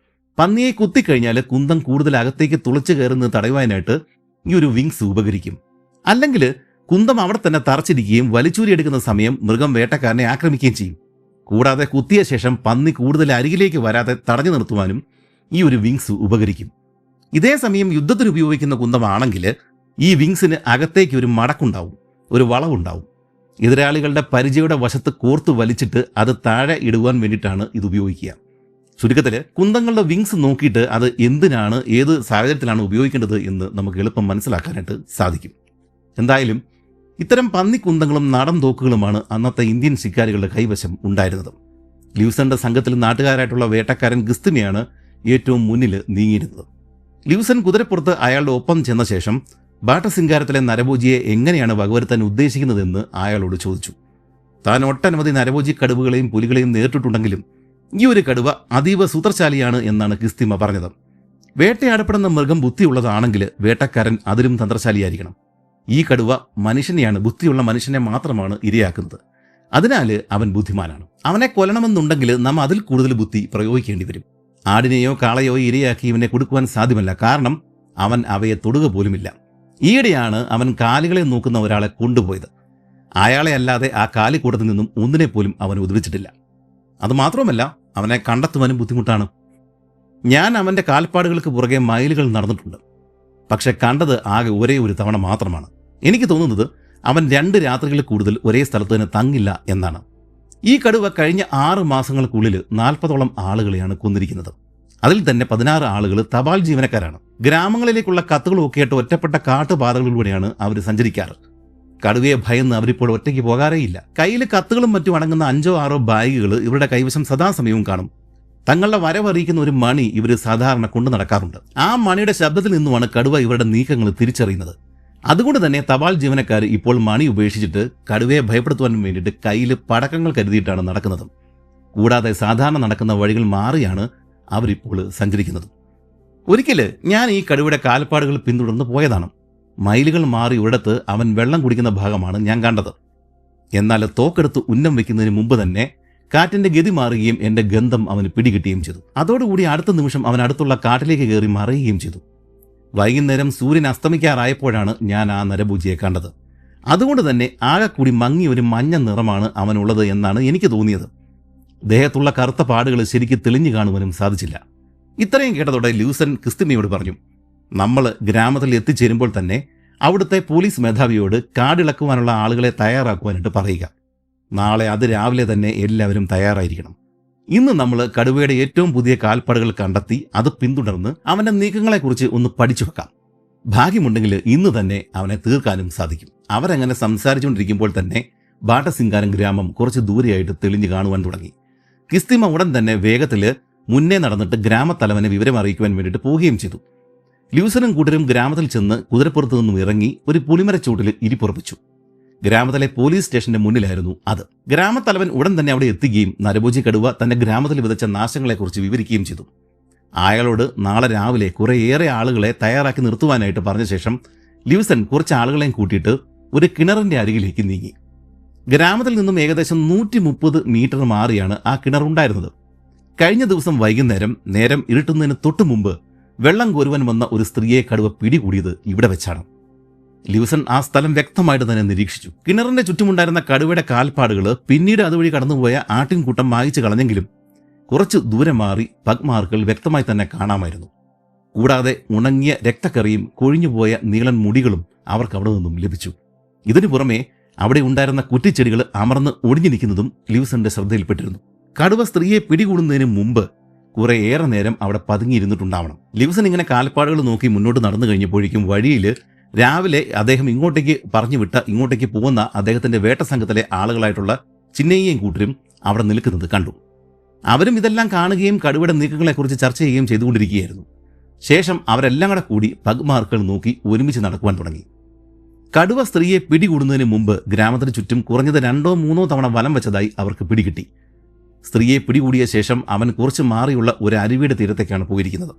പന്നിയെ കുത്തിക്കഴിഞ്ഞാൽ കുന്തം കൂടുതൽ അകത്തേക്ക് തുളച്ചു കയറുന്നത് തടയുവാനായിട്ട് ഈ ഒരു വിങ്സ് ഉപകരിക്കും. അല്ലെങ്കിൽ കുന്തം അവിടെ തന്നെ തറച്ചിരിക്കുകയും വലിച്ചൂരിയെടുക്കുന്ന സമയം മൃഗം വേട്ടക്കാരനെ ആക്രമിക്കുകയും ചെയ്യും. കൂടാതെ കുത്തിയ ശേഷം പന്നി കൂടുതൽ അരികിലേക്ക് വരാതെ തടഞ്ഞു നിർത്തുവാനും ഈ ഒരു വിങ്സ് ഉപകരിക്കും. ഇതേ സമയം യുദ്ധത്തിന് ഉപയോഗിക്കുന്ന കുന്തമാണെങ്കിൽ ഈ വിങ്സിന് അകത്തേക്ക് ഒരു മടക്കുണ്ടാവും, ഒരു വളവുണ്ടാവും. എതിരാളികളുടെ പരിചയുടെ വശത്ത് കോർത്തു വലിച്ചിട്ട് അത് താഴെ ഇടുവാൻ വേണ്ടിയിട്ടാണ് ഇത് ഉപയോഗിക്കുക. ചുരുക്കത്തിൽ കുന്തങ്ങളുടെ വിങ്സ് നോക്കിയിട്ട് അത് എന്തിനാണ്, ഏത് സാഹചര്യത്തിലാണ് ഉപയോഗിക്കേണ്ടത് എന്ന് നമുക്ക് എളുപ്പം മനസ്സിലാക്കാനായിട്ട് സാധിക്കും. എന്തായാലും ഇത്തരം പന്നിക്കുന്തങ്ങളും നാടൻ തോക്കുകളുമാണ് അന്നത്തെ ഇന്ത്യൻ ശിക്കാരികളുടെ കൈവശം ഉണ്ടായിരുന്നത്. ലിവ്സന്റെ സംഘത്തിൽ നാട്ടുകാരായിട്ടുള്ള വേട്ടക്കാരൻ കിസ്തിമയാണ് ഏറ്റവും മുന്നിൽ നീങ്ങിയിരുന്നത്. ലിവ്സൺ കുതിരപ്പുറത്ത് അയാളുടെ ഒപ്പം ചെന്ന ശേഷം ബാട്ടസിംഗാരത്തിലെ നരഭോജിയെ എങ്ങനെയാണ് വകവരുത്താൻ ഉദ്ദേശിക്കുന്നതെന്ന് അയാളോട് ചോദിച്ചു. താൻ ഒട്ടനവധി നരഭോജി കടുവകളെയും പുലികളെയും നേരിട്ടിട്ടുണ്ടെങ്കിലും ഈ ഒരു കടുവ അതീവ സൂത്രശാലിയാണ് എന്നാണ് കിസ്തിമ പറഞ്ഞത്. വേട്ടയാടപ്പെടുന്ന മൃഗം ബുദ്ധിയുള്ളതാണെങ്കിൽ വേട്ടക്കാരൻ അതിലും തന്ത്രശാലിയായിരിക്കണം. ഈ കടുവ മനുഷ്യനെയാണ്, ബുദ്ധിയുള്ള മനുഷ്യനെ മാത്രമാണ് ഇരയാക്കുന്നത്. അതിനാൽ അവൻ ബുദ്ധിമാനാണ്. അവനെ കൊല്ലണമെന്നുണ്ടെങ്കിൽ നാം അതിൽ കൂടുതൽ ബുദ്ധി പ്രയോഗിക്കേണ്ടി വരും. ആടിനെയോ കാളയോ ഇരയാക്കി ഇവനെ കൊടുക്കുവാൻ സാധ്യമല്ല. കാരണം അവൻ അവയെ തൊടുക പോലുമില്ല. ഈയിടെയാണ് അവൻ കാലികളെ നോക്കുന്ന ഒരാളെ കൊണ്ടുപോയത്. അയാളെ അല്ലാതെ ആ കാലിക്കൂട്ടത്തിൽ നിന്നും ഒന്നിനെ പോലും അവൻ ഉദ്രവിച്ചിട്ടില്ല. അതുമാത്രമല്ല, അവനെ കണ്ടെത്തുവാനും ബുദ്ധിമുട്ടാണ്. ഞാൻ അവൻ്റെ കാൽപ്പാടുകൾക്ക് പുറകെ മൈലുകൾ നടന്നിട്ടുണ്ട്. പക്ഷെ കണ്ടത് ആകെ ഒരേ ഒരു തവണ മാത്രമാണ്. എനിക്ക് തോന്നുന്നത് അവൻ 2 രാത്രികളിൽ കൂടുതൽ ഒരേ സ്ഥലത്ത് തന്നെ തങ്ങില്ല എന്നാണ്. ഈ കടുവ കഴിഞ്ഞ 6 മാസങ്ങൾക്കുള്ളിൽ 40ഓളം ആളുകളെയാണ് കൊന്നിരിക്കുന്നത്. അതിൽ തന്നെ 16 ആളുകൾ തപാൽ ജീവനക്കാരാണ്. ഗ്രാമങ്ങളിലേക്കുള്ള കത്തുകളൊക്കെയായിട്ട് ഒറ്റപ്പെട്ട കാട്ടുപാതകളിലൂടെയാണ് അവർ സഞ്ചരിക്കാറ്. കടുവയെ ഭയന്ന് അവരിപ്പോൾ ഒറ്റയ്ക്ക് പോകാറേയില്ല. കയ്യിൽ കത്തുകളും മറ്റും അടങ്ങുന്ന 5-6 ബാഗുകൾ ഇവരുടെ കൈവശം സദാസമയവും കാണും. തങ്ങളുടെ വരവറിയിക്കുന്ന ഒരു മണി ഇവർ സാധാരണ കൊണ്ടു നടക്കാറുണ്ട്. ആ മണിയുടെ ശബ്ദത്തിൽ നിന്നുമാണ് കടുവ ഇവരുടെ നീക്കങ്ങൾ തിരിച്ചറിയുന്നത്. അതുകൊണ്ട് തന്നെ തപാൽ ജീവനക്കാർ ഇപ്പോൾ മണി ഉപേക്ഷിച്ചിട്ട് കടുവയെ ഭയപ്പെടുത്തുവാൻ വേണ്ടിയിട്ട് കയ്യിൽ പടക്കങ്ങൾ കരുതിയിട്ടാണ് നടക്കുന്നത്. കൂടാതെ സാധാരണ നടക്കുന്ന വഴികൾ മാറിയാണ് അവരിപ്പോൾ സഞ്ചരിക്കുന്നത്. ഒരിക്കൽ ഞാൻ ഈ കടുവയുടെ കാൽപ്പാടുകൾ പിന്തുടർന്ന് പോയതാണ്. മൈലുകൾ മാറി ഒരിടത്ത് അവൻ വെള്ളം കുടിക്കുന്ന ഭാഗമാണ് ഞാൻ കണ്ടത്. എന്നാൽ തോക്കെടുത്ത് ഉന്നം വയ്ക്കുന്നതിന് മുമ്പ് തന്നെ കാറ്റിന്റെ ഗതി മാറുകയും എന്റെ ഗന്ധം അവന് പിടികിട്ടുകയും ചെയ്തു. അതോടുകൂടി അടുത്ത നിമിഷം അവൻ അടുത്തുള്ള കാട്ടിലേക്ക് കയറി മറയുകയും ചെയ്തു. വൈകുന്നേരം സൂര്യൻ അസ്തമിക്കാറായപ്പോഴാണ് ഞാൻ ആ നരഭൂജിയെ കണ്ടത്. അതുകൊണ്ട് തന്നെ ആകെ കൂടി മങ്ങിയ ഒരു മഞ്ഞ നിറമാണ് അവനുള്ളത് എന്നാണ് എനിക്ക് തോന്നിയത്. ദേഹത്തുള്ള കറുത്ത പാടുകൾ ശരിക്ക് തെളിഞ്ഞു കാണുവാനും സാധിച്ചില്ല. ഇത്രയും കേട്ടതോടെ ലൂസൻ ക്രിസ്തുമയോട് പറഞ്ഞു, നമ്മൾ ഗ്രാമത്തിൽ എത്തിച്ചേരുമ്പോൾ തന്നെ അവിടുത്തെ പോലീസ് മേധാവിയോട് കാടിളക്കുവാനുള്ള ആളുകളെ തയ്യാറാക്കുവാനായിട്ട് പറയുക. നാളെ അതിരാവിലെ തന്നെ എല്ലാവരും തയ്യാറായിരിക്കണം. ഇന്ന് നമ്മൾ കടുവയുടെ ഏറ്റവും പുതിയ കാൽപ്പാടുകൾ കണ്ടെത്തി അത് പിന്തുടർന്ന് അവന്റെ നീക്കങ്ങളെക്കുറിച്ച് ഒന്ന് പഠിച്ചു വെക്കാം. ഭാഗ്യമുണ്ടെങ്കിൽ ഇന്ന് തന്നെ അവനെ തീർക്കാനും സാധിക്കും. അവരങ്ങനെ സംസാരിച്ചുകൊണ്ടിരിക്കുമ്പോൾ തന്നെ ബാട്ടസിംഗാരം ഗ്രാമം കുറച്ച് ദൂരെയായിട്ട് തെളിഞ്ഞു കാണുവാൻ തുടങ്ങി. കിസ്തിമ ഉടൻ തന്നെ വേഗത്തിൽ മുന്നേ നടന്നിട്ട് ഗ്രാമത്തലവനെ വിവരം അറിയിക്കുവാൻ വേണ്ടിയിട്ട് പോവുകയും ചെയ്തു. ലൂസനും കൂട്ടരും ഗ്രാമത്തിൽ ചെന്ന് കുതിരപ്പുറത്തു നിന്നും ഇറങ്ങി ഒരു പുളിമരച്ചൂട്ടിൽ ഇരിപ്പുറപ്പിച്ചു. ഗ്രാമത്തിലെ പോലീസ് സ്റ്റേഷന്റെ മുന്നിലായിരുന്നു അത്. ഗ്രാമത്തലവൻ ഉടൻ തന്നെ അവിടെ എത്തുകയും നരഭോജി കടുവ തന്റെ ഗ്രാമത്തിൽ വിതച്ച നാശങ്ങളെക്കുറിച്ച് വിവരിക്കുകയും ചെയ്തു. അയാളോട് നാളെ രാവിലെ കുറേയേറെ ആളുകളെ തയ്യാറാക്കി നിർത്തുവാനായിട്ട് പറഞ്ഞ ശേഷം ലൂസൻ കുറച്ച് ആളുകളെയും കൂട്ടിയിട്ട് ഒരു കിണറിന്റെ അരികിലേക്ക് നീങ്ങി. ഗ്രാമത്തിൽ നിന്നും ഏകദേശം 130 മീറ്റർ മാറിയാണ് ആ കിണറുണ്ടായിരുന്നത്. കഴിഞ്ഞ ദിവസം വൈകുന്നേരം നേരം ഇരുട്ടുന്നതിന് തൊട്ടു മുമ്പ് വെള്ളം കോരുവാൻ വന്ന ഒരു സ്ത്രീയെ കടുവ പിടികൂടിയത് ഇവിടെ വെച്ചാണ്. ലൂസൻ ആ സ്ഥലം വ്യക്തമായിട്ട് തന്നെ നിരീക്ഷിച്ചു. കിണറിന്റെ ചുറ്റുമുണ്ടായിരുന്ന കടുവയുടെ കാൽപ്പാടുകൾ പിന്നീട് അതുവഴി കടന്നുപോയ ആട്ടിൻകൂട്ടം മായിച്ചു കളഞ്ഞെങ്കിലും കുറച്ച് ദൂരെ മാറി പഗ് മാർക്കുകൾ വ്യക്തമായി തന്നെ കാണാമായിരുന്നു. കൂടാതെ ഉണങ്ങിയ രക്തക്കറിയും കൊഴിഞ്ഞുപോയ നീളൻ മുടികളും അവർക്ക് അവിടെ നിന്നും ലഭിച്ചു. ഇതിനു പുറമെ അവിടെ ഉണ്ടായിരുന്ന കുറ്റിച്ചെടികൾ അമർന്ന് ഒടിഞ്ഞു നിൽക്കുന്നതും ലൂസന്റെ ശ്രദ്ധയിൽപ്പെട്ടിരുന്നു. കടുവ സ്ത്രീയെ പിടികൂടുന്നതിന് മുമ്പ് കുറേയേറെ നേരം അവിടെ പതുങ്ങിയിരുന്നിട്ടുണ്ടാവണം. ലൂസൻ ഇങ്ങനെ കാൽപ്പാടുകൾ നോക്കി മുന്നോട്ട് നടന്നു കഴിഞ്ഞപ്പോഴേക്കും വഴിയിൽ രാവിലെ അദ്ദേഹം ഇങ്ങോട്ടേക്ക് പോകുന്ന അദ്ദേഹത്തിന്റെ വേട്ട സംഘത്തിലെ ആളുകളായിട്ടുള്ള ചിന്നയ്യയും കൂട്ടരും അവിടെ നിൽക്കുന്നത് കണ്ടു. അവരും ഇതെല്ലാം കാണുകയും കടുവയുടെ നീക്കങ്ങളെക്കുറിച്ച് ചർച്ച ചെയ്യുകയും ചെയ്തുകൊണ്ടിരിക്കുകയായിരുന്നു. ശേഷം അവരെല്ലാം കൂടി പഗ് മാർക്കുകൾ നോക്കി ഒരുമിച്ച് നടക്കുവാൻ തുടങ്ങി. കടുവ സ്ത്രീയെ പിടികൂടുന്നതിന് മുമ്പ് ഗ്രാമത്തിന് ചുറ്റും കുറഞ്ഞത് 2-3 തവണ വലം വെച്ചതായി അവർക്ക് പിടികിട്ടി. സ്ത്രീയെ പിടികൂടിയ ശേഷം അവൻ കുറച്ച് മാറിയുള്ള ഒരു അരുവിയുടെ തീരത്തേക്കാണ് പോയിരിക്കുന്നത്.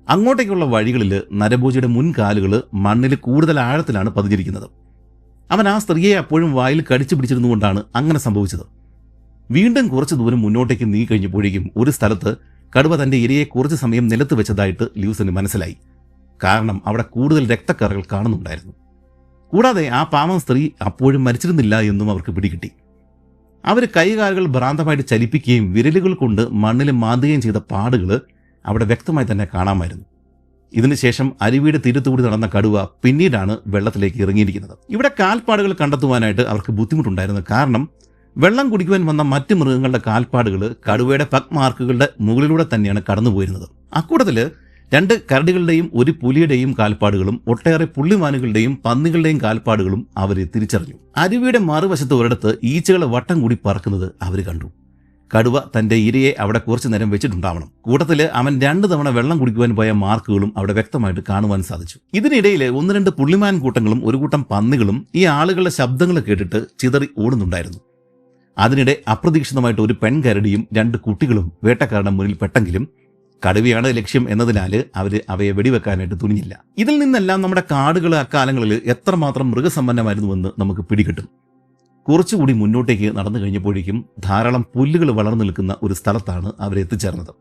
അങ്ങോട്ടേക്കുള്ള വഴികളിൽ നരഭോജിയുടെ മുൻകാലുകൾ മണ്ണിൽ കൂടുതൽ ആഴത്തിലാണ് പതിഞ്ഞിരിക്കുന്നത്. അവൻ ആ സ്ത്രീയെ അപ്പോഴും വായിൽ കടിച്ചു പിടിച്ചിരുന്നുകൊണ്ടാണ് അങ്ങനെ സംഭവിച്ചത്. വീണ്ടും കുറച്ച് ദൂരം മുന്നോട്ടേക്ക് നീങ്ങിക്കഴിഞ്ഞപ്പോഴേക്കും ഒരു സ്ഥലത്ത് കടുവ തന്റെ ഇരയെ കുറച്ച് സമയം നിലത്ത് വെച്ചതായിട്ട് ലൂസന് മനസ്സിലായി. കാരണം അവിടെ കൂടുതൽ രക്തക്കറകൾ കാണുന്നുണ്ടായിരുന്നു. കൂടാതെ ആ പാവം സ്ത്രീ അപ്പോഴും മരിച്ചിരുന്നില്ല എന്നും അവർക്ക് പിടികിട്ടി. അവർ കൈകാലുകൾ ഭ്രാന്തമായിട്ട് ചലിപ്പിക്കുകയും വിരലുകൾ കൊണ്ട് മണ്ണിൽ മാന്തുകയും ചെയ്ത പാടുകൾ അവിടെ വ്യക്തമായി തന്നെ കാണാമായിരുന്നു. ഇതിനുശേഷം അരുവിയുടെ തീരത്തുകൂടി നടന്ന കടുവ പിന്നീടാണ് വെള്ളത്തിലേക്ക് ഇറങ്ങിയിരിക്കുന്നത്. ഇവിടെ കാൽപ്പാടുകൾ കണ്ടെത്തുവാനായിട്ട് അവർക്ക് ബുദ്ധിമുട്ടുണ്ടായിരുന്നു. കാരണം വെള്ളം കുടിക്കുവാൻ വന്ന മറ്റ് മൃഗങ്ങളുടെ കാൽപ്പാടുകൾ കടുവയുടെ പഗ് മാർക്കുകളുടെ മുകളിലൂടെ തന്നെയാണ് കടന്നുപോയിരുന്നത്. അക്കൂട്ടത്തിൽ 2 കരടികളുടെയും 1 പുലിയുടെയും കാൽപ്പാടുകളും ഒട്ടേറെ പുള്ളിമാനുകളുടെയും പന്നികളുടെയും കാൽപ്പാടുകളും അവർ തിരിച്ചറിഞ്ഞു. അരുവിയുടെ മറുവശത്ത് ഒരിടത്ത് ഈച്ചകളെ വട്ടം കൂടി പറക്കുന്നത് അവർ കണ്ടു. കടുവ തന്റെ ഇരയെ അവിടെ കുറച്ചു നേരം വെച്ചിട്ടുണ്ടാവണം. കൂട്ടത്തിൽ അവൻ 2 തവണ വെള്ളം കുടിക്കുവാൻ പോയ മാർക്കുകളും അവിടെ വ്യക്തമായിട്ട് കാണുവാൻ സാധിച്ചു. ഇതിനിടയിൽ 1-2 പുള്ളിമാൻ കൂട്ടങ്ങളും ഒരു കൂട്ടം പന്നികളും ഈ ആളുകളുടെ ശബ്ദങ്ങൾ കേട്ടിട്ട് ചിതറി ഓടുന്നുണ്ടായിരുന്നു. അതിനിടെ അപ്രതീക്ഷിതമായിട്ട് ഒരു പെൺകരടിയും 2 കുട്ടികളും വേട്ടക്കാരുടെ മുന്നിൽ പെട്ടെങ്കിലും കടുവയാണ് ലക്ഷ്യം എന്നതിനാൽ അവയെ വെടിവെക്കാനായിട്ട് തുനിഞ്ഞില്ല. ഇതിൽ നിന്നെല്ലാം നമ്മുടെ കാടുകൾ അക്കാലങ്ങളിൽ എത്രമാത്രം മൃഗസമ്പന്നമായിരുന്നുവെന്ന് നമുക്ക് പിടികിട്ടും. കുറച്ചുകൂടി മുന്നോട്ടേക്ക് നടന്നു കഴിഞ്ഞപ്പോഴേക്കും ധാരാളം പുല്ലുകൾ വളർന്നു നിൽക്കുന്ന ഒരു സ്ഥലത്താണ് അവരെത്തിച്ചേർന്നത്.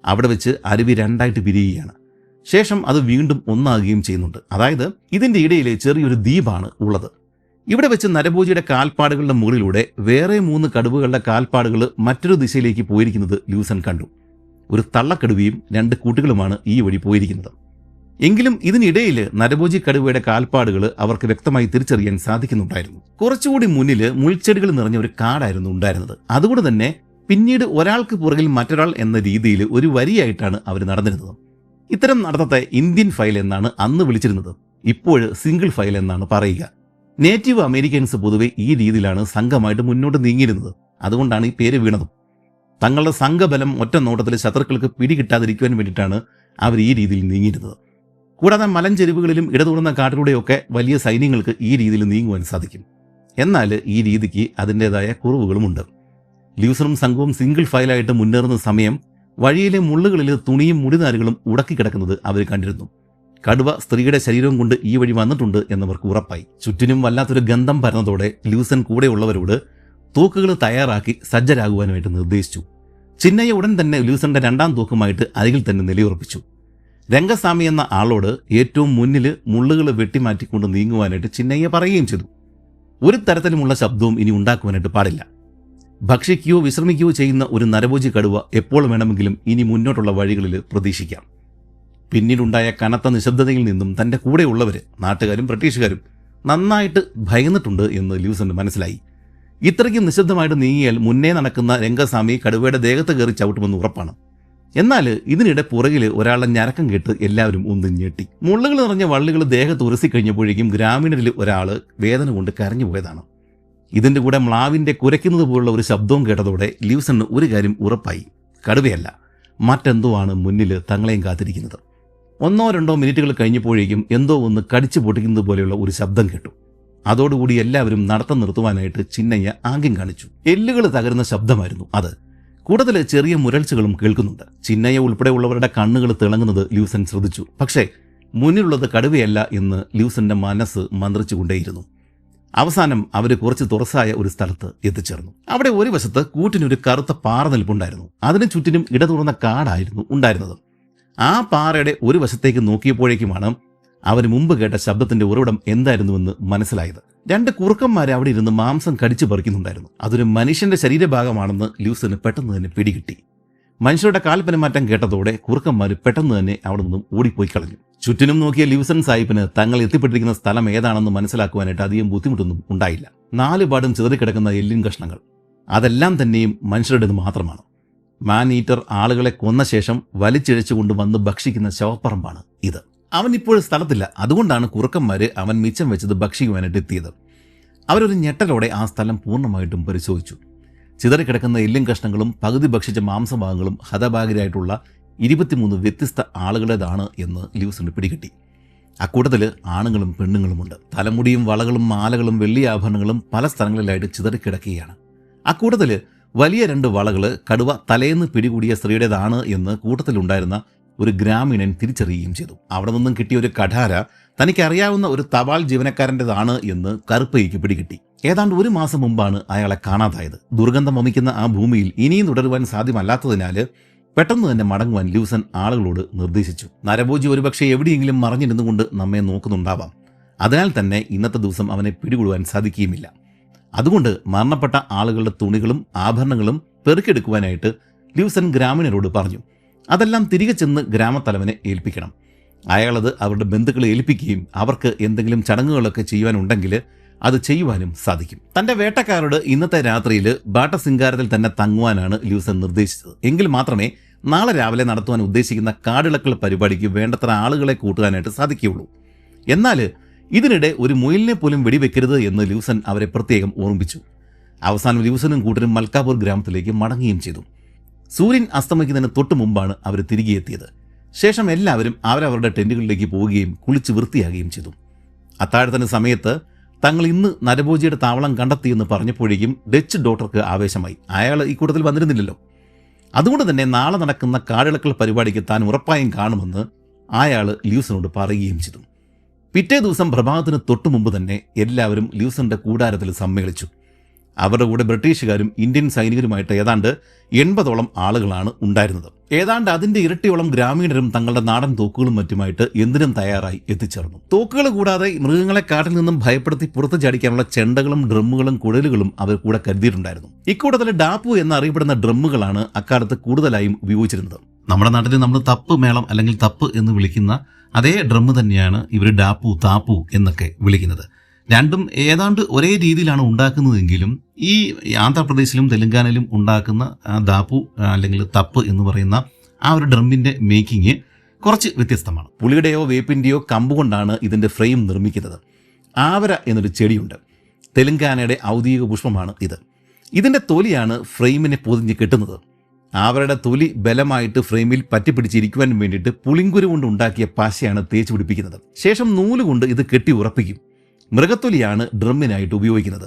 അവിടെ വെച്ച് അരുവി രണ്ടായിട്ട് പിരിയുകയാണ്. ശേഷം അത് വീണ്ടും ഒന്നാകുകയും ചെയ്യുന്നുണ്ട്. അതായത് ഇതിന്റെ ഇടയിൽ ചെറിയൊരു ദ്വീപാണ് ഉള്ളത്. ഇവിടെ വെച്ച് നരഭോജിയുടെ കാൽപ്പാടുകളുടെ മുകളിലൂടെ വേറെ 3 കടുവകളുടെ കാൽപ്പാടുകൾ മറ്റൊരു ദിശയിലേക്ക് പോയിരിക്കുന്നത് ലൂസൻ കണ്ടു. ഒരു തള്ളക്കടുവയും 2 കൂട്ടുകളുമാണ് ഈ വഴി പോയിരിക്കുന്നത്. എങ്കിലും ഇതിനിടയിൽ നരഭോജി കടുവയുടെ കാൽപ്പാടുകൾ അവർക്ക് വ്യക്തമായി തിരിച്ചറിയാൻ സാധിക്കുന്നുണ്ടായിരുന്നു. കുറച്ചുകൂടി മുന്നിൽ മുൾച്ചെടികൾ നിറഞ്ഞ ഒരു കാടായിരുന്നു ഉണ്ടായിരുന്നത്. അതുകൊണ്ട് തന്നെ പിന്നീട് ഒരാൾക്ക് പുറകിൽ മറ്റൊരാൾ എന്ന രീതിയിൽ ഒരു വരിയായിട്ടാണ് അവർ നടന്നിരുന്നത്. ഇത്തരം നടത്തത്തെ ഇന്ത്യൻ ഫയൽ എന്നാണ് അന്ന് വിളിച്ചിരുന്നത്. ഇപ്പോൾ സിംഗിൾ ഫയൽ എന്നാണ് പറയുക. നേറ്റീവ് അമേരിക്കൻസ് പൊതുവെ ഈ രീതിയിലാണ് സംഘമായിട്ട് മുന്നോട്ട് നീങ്ങിയിരുന്നത്. അതുകൊണ്ടാണ് ഈ പേര് വീണതും. തങ്ങളുടെ സംഘബലം ഒറ്റ നോട്ടത്തിൽ ശത്രുക്കൾക്ക് പിടികിട്ടാതിരിക്കുവാൻ വേണ്ടിയിട്ടാണ് അവർ ഈ രീതിയിൽ നീങ്ങിയിരുന്നത്. കൂടാതെ മലഞ്ചെരുവുകളിലും ഇടതുറന്ന കാട്ടിലൂടെയൊക്കെ വലിയ സൈന്യങ്ങൾക്ക് ഈ രീതിയിൽ നീങ്ങുവാൻ സാധിക്കും. എന്നാൽ ഈ രീതിക്ക് അതിൻ്റെതായ കുറവുകളുമുണ്ട്. ലൂസറും സംഘവും സിംഗിൾ ഫയലായിട്ട് മുന്നേറുന്ന സമയം വഴിയിലെ മുള്ളുകളിൽ തുണിയും മുടിനാരുകളും ഉടക്കിക്കിടക്കുന്നത് അവർ കണ്ടിരുന്നു. കടുവ സ്ത്രീയുടെ ശരീരവും കൊണ്ട് ഈ വഴി വന്നിട്ടുണ്ട് എന്നവർക്ക് ഉറപ്പായി. ചുറ്റിനും വല്ലാത്തൊരു ഗന്ധം പരന്നതോടെ ലൂസൻ കൂടെയുള്ളവരോട് തൂക്കുകൾ തയ്യാറാക്കി സജ്ജരാകുവാനായിട്ട് നിർദ്ദേശിച്ചു. ചിന്നയ്യ ഉടൻ തന്നെ ലൂസന്റെ 2ാം തൂക്കുമായിട്ട് അരികിൽ തന്നെ നിലയുറപ്പിച്ചു. രംഗസ്വാമി എന്ന ആളോട് ഏറ്റവും മുന്നിൽ മുള്ളുകൾ വെട്ടിമാറ്റിക്കൊണ്ട് നീങ്ങുവാനായിട്ട് ചിന്നയ്യ പറയുകയും ചെയ്തു. ഒരു തരത്തിലുമുള്ള ശബ്ദവും ഇനി ഉണ്ടാക്കുവാനായിട്ട് പാടില്ല. ഭക്ഷിക്കുകയോ വിശ്രമിക്കുകയോ ചെയ്യുന്ന ഒരു നരഭോജി കടുവ എപ്പോൾ വേണമെങ്കിലും ഇനി മുന്നോട്ടുള്ള വഴികളിൽ പ്രതീക്ഷിക്കാം. പിന്നീടുണ്ടായ കനത്ത നിശബ്ദതയിൽ നിന്നും തൻ്റെ കൂടെയുള്ളവർ, നാട്ടുകാരും ബ്രിട്ടീഷുകാരും നന്നായിട്ട് ഭയന്നിട്ടുണ്ട് എന്ന് ലൂസന് മനസ്സിലായി. ഇത്രയ്ക്കും നിശബ്ദമായിട്ട് നീങ്ങിയാൽ മുന്നേ നടക്കുന്ന രംഗസ്വാമി കടുവയുടെ ദേഹത്ത് കയറി ചവിട്ടുമെന്ന് ഉറപ്പാണ്. എന്നാൽ ഇതിനിടെ പുറകിൽ ഒരാളുടെ ഞരക്കം കേട്ട് എല്ലാവരും ഒന്ന് ഞെട്ടി. മുള്ളുകൾ നിറഞ്ഞ വള്ളികൾ ദേഹത്ത് ഉരസിക്കഴിഞ്ഞപ്പോഴേക്കും ഗ്രാമീണരിൽ ഒരാൾ വേദന കൊണ്ട് കരഞ്ഞു പോയതാണ്. ഇതിൻ്റെ കൂടെ മ്ലാവിൻ്റെ കുരയ്ക്കുന്നത് പോലുള്ള ഒരു ശബ്ദവും കേട്ടതോടെ ലൂസന് ഒരു കാര്യം ഉറപ്പായി. കടുവയല്ല, മറ്റെന്തോ ആണ് മുന്നിൽ തങ്ങളെയും കാത്തിരിക്കുന്നത്. 1-2 മിനിറ്റുകൾ കഴിഞ്ഞപ്പോഴേക്കും എന്തോ ഒന്ന് കടിച്ചു പൊട്ടിക്കുന്നത് പോലെയുള്ള ഒരു ശബ്ദം കേട്ടു. അതോടുകൂടി എല്ലാവരും നടത്തം നിർത്തുവാനായിട്ട് ചിന്നയ്യ ആംഗ്യം കാണിച്ചു. എല്ലുകൾ തകരുന്ന ശബ്ദമായിരുന്നു അത്. കൂടുതൽ ചെറിയ മുരൾച്ചകളും കേൾക്കുന്നുണ്ട്. ചിന്നയ്യ ഉൾപ്പെടെയുള്ളവരുടെ കണ്ണുകൾ തിളങ്ങുന്നത് ലൂസൻ ശ്രദ്ധിച്ചു. പക്ഷേ മുന്നിലുള്ളത് കടുവയല്ല എന്ന് ലൂസന്റെ മനസ്സ് മന്ത്രിച്ചുകൊണ്ടേയിരുന്നു. അവസാനം അവർ കുറച്ച് തുറസായ ഒരു സ്ഥലത്ത് എത്തിച്ചേർന്നു. അവിടെ ഒരു വശത്ത് കൂട്ടിനൊരു കറുത്ത പാറ നിൽപ്പുണ്ടായിരുന്നു. അതിനു ചുറ്റിനും ഇടതുറന്ന കാടായിരുന്നു ഉണ്ടായിരുന്നത്. ആ പാറയുടെ ഒരു വശത്തേക്ക് നോക്കിയപ്പോഴേക്കുമാണ് അവർ മുമ്പ് കേട്ട ശബ്ദത്തിന്റെ ഉറവിടം എന്തായിരുന്നുവെന്ന് മനസ്സിലായത്. 2 കുറുക്കന്മാരെ അവിടെ ഇരുന്ന് മാംസം കടിച്ചു പറിക്കുന്നുണ്ടായിരുന്നു. അതൊരു മനുഷ്യന്റെ ശരീരഭാഗമാണെന്ന് ലൂസന് പെട്ടെന്ന് തന്നെ പിടികിട്ടി. മനുഷ്യരുടെ കാൽപ്പനമാറ്റം കേട്ടതോടെ കുറുക്കന്മാർ പെട്ടെന്ന് തന്നെ അവിടെ നിന്നും ഓടിപ്പോയി കളഞ്ഞു. ചുറ്റിനും നോക്കിയ ലൂസൻ സാഹിബിന് തങ്ങൾ എത്തിപ്പെട്ടിരിക്കുന്ന സ്ഥലം ഏതാണെന്ന് മനസ്സിലാക്കുവാനായിട്ട് അധികം ബുദ്ധിമുട്ടൊന്നും ഉണ്ടായില്ല. 4 പാടും ചിതറിക്കിടക്കുന്ന എല്ലിൻ കഷ്ണങ്ങൾ, അതെല്ലാം തന്നെയും മനുഷ്യരുടേത് മാത്രമാണ്. മാൻ ഈറ്റർ ആളുകളെ കൊന്ന ശേഷം വലിച്ചിഴച്ചുകൊണ്ട് വന്ന് ഭക്ഷിക്കുന്ന ശവപ്പറമ്പാണ് ഇത്. അവൻ ഇപ്പോൾ സ്ഥലത്തില്ല. അതുകൊണ്ടാണ് കുറുക്കന്മാര് അവൻ മിച്ചം വെച്ചത് ഭക്ഷിക്കുവാനായിട്ട് എത്തിയത്. അവരൊരു ഞെട്ടലോടെ ആ സ്ഥലം പൂർണ്ണമായിട്ടും പരിശോധിച്ചു. ചിതറിക്കിടക്കുന്ന എല്ലും കഷ്ണങ്ങളും പകുതി ഭക്ഷിച്ച മാംസഭാഗങ്ങളും ഹതഭാഗരായിട്ടുള്ള 23 വ്യത്യസ്ത ആളുകളുടേതാണ് എന്ന് ലൂസന് പിടികിട്ടി. അക്കൂട്ടത്തിൽ ആണുങ്ങളും പെണ്ണുങ്ങളുമുണ്ട്. തലമുടിയും വളകളും മാലകളും വെള്ളി ആഭരണങ്ങളും പല സ്ഥലങ്ങളിലായിട്ട് ചിതറിക്കിടക്കുകയാണ്. അക്കൂട്ടത്തിൽ വലിയ 2 വളകൾ കടുവ തലേന്ന് പിടികൂടിയ സ്ത്രീയുടേതാണ് എന്ന് കൂട്ടത്തിലുണ്ടായിരുന്ന ഒരു ഗ്രാമീണൻ തിരിച്ചറിയുകയും ചെയ്തു. അവിടെ നിന്നും കിട്ടിയ ഒരു കഠാര തനിക്കറിയാവുന്ന ഒരു തപാൽ ജീവനക്കാരൻ്റെതാണ് എന്ന് കറുപ്പയ്ക്ക് പിടികിട്ടി. ഏതാണ്ട് 1 മാസം മുമ്പാണ് അയാളെ കാണാതായത്. ദുർഗന്ധം വമിക്കുന്ന ആ ഭൂമിയിൽ ഇനിയും തുടരുവാൻ സാധ്യമല്ലാത്തതിനാൽ പെട്ടെന്ന് തന്നെ മടങ്ങുവാൻ ലൂസൻ ആളുകളോട് നിർദ്ദേശിച്ചു. നരഭോജി ഒരുപക്ഷെ എവിടെയെങ്കിലും മറഞ്ഞിരുന്നുകൊണ്ട് നമ്മെ നോക്കുന്നുണ്ടാവാം. അതിനാൽ തന്നെ ഇന്നത്തെ ദിവസം അവനെ പിടികൂടുവാൻ സാധിക്കുകയുമില്ല. അതുകൊണ്ട് മരണപ്പെട്ട ആളുകളുടെ തുണികളും ആഭരണങ്ങളും പെറുക്കിയെടുക്കുവാനായിട്ട് ലൂസൻ ഗ്രാമീണരോട് പറഞ്ഞു. അതെല്ലാം തിരികെ ചെന്ന് ഗ്രാമത്തലവനെ ഏൽപ്പിക്കണം. അയാളത് അവരുടെ ബന്ധുക്കളെ ഏൽപ്പിക്കുകയും അവർക്ക് എന്തെങ്കിലും ചടങ്ങുകളൊക്കെ ചെയ്യുവാനുണ്ടെങ്കിൽ അത് ചെയ്യുവാനും സാധിക്കും. തൻ്റെ വേട്ടക്കാരോട് ഇന്നത്തെ രാത്രിയിൽ ബാട്ടസിംഗാരത്തിൽ തന്നെ തങ്ങുവാനാണ് ലൂസൻ നിർദ്ദേശിച്ചത്. എങ്കിൽ മാത്രമേ നാളെ രാവിലെ നടത്തുവാൻ ഉദ്ദേശിക്കുന്ന കാടിളക്കൽ പരിപാടിക്ക് വേണ്ടത്ര ആളുകളെ കൂട്ടുവാനായിട്ട് സാധിക്കുകയുള്ളൂ. എന്നാൽ ഇതിനിടെ ഒരു മുയലിനെ പോലും വെടിവെക്കരുത് എന്ന് ലൂസൻ അവരെ പ്രത്യേകം ഓർമ്മിപ്പിച്ചു. അവസാനം ലൂസനും കൂട്ടരും മൽക്കാപൂർ ഗ്രാമത്തിലേക്ക് മടങ്ങുകയും ചെയ്തു. സൂര്യൻ അസ്തമിക്കുന്നതിന് തൊട്ടു മുമ്പാണ് അവർ തിരികെ എത്തിയത്. ശേഷം എല്ലാവരും അവരവരുടെ ടെന്റുകളിലേക്ക് പോവുകയും കുളിച്ച് വൃത്തിയാകുകയും ചെയ്തു. അത്താഴത്തിന് സമയത്ത് തങ്ങൾ ഇന്ന് നരഭോജിയുടെ താവളം കണ്ടെത്തിയെന്ന് പറഞ്ഞപ്പോഴേക്കും ഡച്ച് ഡോക്ടർക്ക് ആവേശമായി. അയാൾ ഈ കൂട്ടത്തിൽ വന്നിരുന്നില്ലല്ലോ. അതുകൊണ്ട് തന്നെ നാളെ നടക്കുന്ന കാടിളക്കൽ പരിപാടിക്ക് താൻ ഉറപ്പായും കാണുമെന്ന് അയാൾ ലൂസനോട് പറയുകയും ചെയ്തു. പിറ്റേ ദിവസം പ്രഭാതത്തിന് തൊട്ടു മുമ്പ് തന്നെ എല്ലാവരും ലൂസന്റെ കൂടാരത്തിൽ സമ്മേളിച്ചു. അവരുടെ കൂടെ ബ്രിട്ടീഷുകാരും ഇന്ത്യൻ സൈനികരുമായിട്ട് ഏതാണ്ട് 80ഓളം ആളുകളാണ് ഉണ്ടായിരുന്നത്. ഏതാണ്ട് അതിന്റെ ഇരട്ടിയോളം ഗ്രാമീണരും തങ്ങളുടെ നാടൻ തോക്കുകളും മറ്റുമായിട്ട് എന്തിനും തയ്യാറായി എത്തിച്ചേർന്നു. തോക്കുകൾ കൂടാതെ മൃഗങ്ങളെ കാട്ടിൽ നിന്നും ഭയപ്പെടുത്തി പുറത്തു ചാടിക്കാനുള്ള ചെണ്ടകളും ഡ്രമ്മുകളും കുഴലുകളും അവർ കൂടെ കരുതിയിട്ടുണ്ടായിരുന്നു. ഇക്കൂട്ടത്തിൽ ഡാപ്പു എന്നറിയപ്പെടുന്ന ഡ്രമ്മുകളാണ് അക്കാലത്ത് കൂടുതലായും ഉപയോഗിച്ചിരുന്നത്. നമ്മുടെ നാട്ടിൽ നമ്മൾ തപ്പ് മേളം അല്ലെങ്കിൽ തപ്പ് എന്ന് വിളിക്കുന്ന അതേ ഡ്രമ്മ് തന്നെയാണ് ഇവർ ഡാപ്പു, താപ്പു എന്നൊക്കെ വിളിക്കുന്നത്. രണ്ടും ഏതാണ്ട് ഒരേ രീതിയിലാണ് ഉണ്ടാക്കുന്നതെങ്കിലും ഈ ആന്ധ്രാപ്രദേശിലും തെലങ്കാനയിലും ഉണ്ടാക്കുന്ന ദാപ്പു അല്ലെങ്കിൽ തപ്പ് എന്ന് പറയുന്ന ആ ഒരു ഡ്രമ്മിന്റെ മേക്കിംഗ് കുറച്ച് വ്യത്യസ്തമാണ്. പുളിയുടെയോ വേപ്പിന്റെയോ കമ്പ് കൊണ്ടാണ് ഇതിന്റെ ഫ്രെയിം നിർമ്മിക്കുന്നത്. ആവര എന്നൊരു ചെടിയുണ്ട്. തെലങ്കാനയുടെ ഔദ്യോഗിക പുഷ്പമാണ് ഇത്. ഇതിന്റെ തൊലിയാണ് ഫ്രെയിമിനെ പൊതിഞ്ഞ് കെട്ടുന്നത്. ആവരയുടെ തൊലി ബലമായിട്ട് ഫ്രെയിമിൽ പറ്റിപ്പിടിച്ചിരിക്കുവാൻ വേണ്ടിയിട്ട് പുളിങ്കുരു കൊണ്ട് ഉണ്ടാക്കിയ പശയാണ് തേച്ച് പിടിപ്പിക്കുന്നത്. ശേഷം നൂലുകൊണ്ട് ഇത് കെട്ടി ഉറപ്പിക്കും. മൃഗത്തൊലിയാണ് ഡ്രമ്മിനായിട്ട് ഉപയോഗിക്കുന്നത്.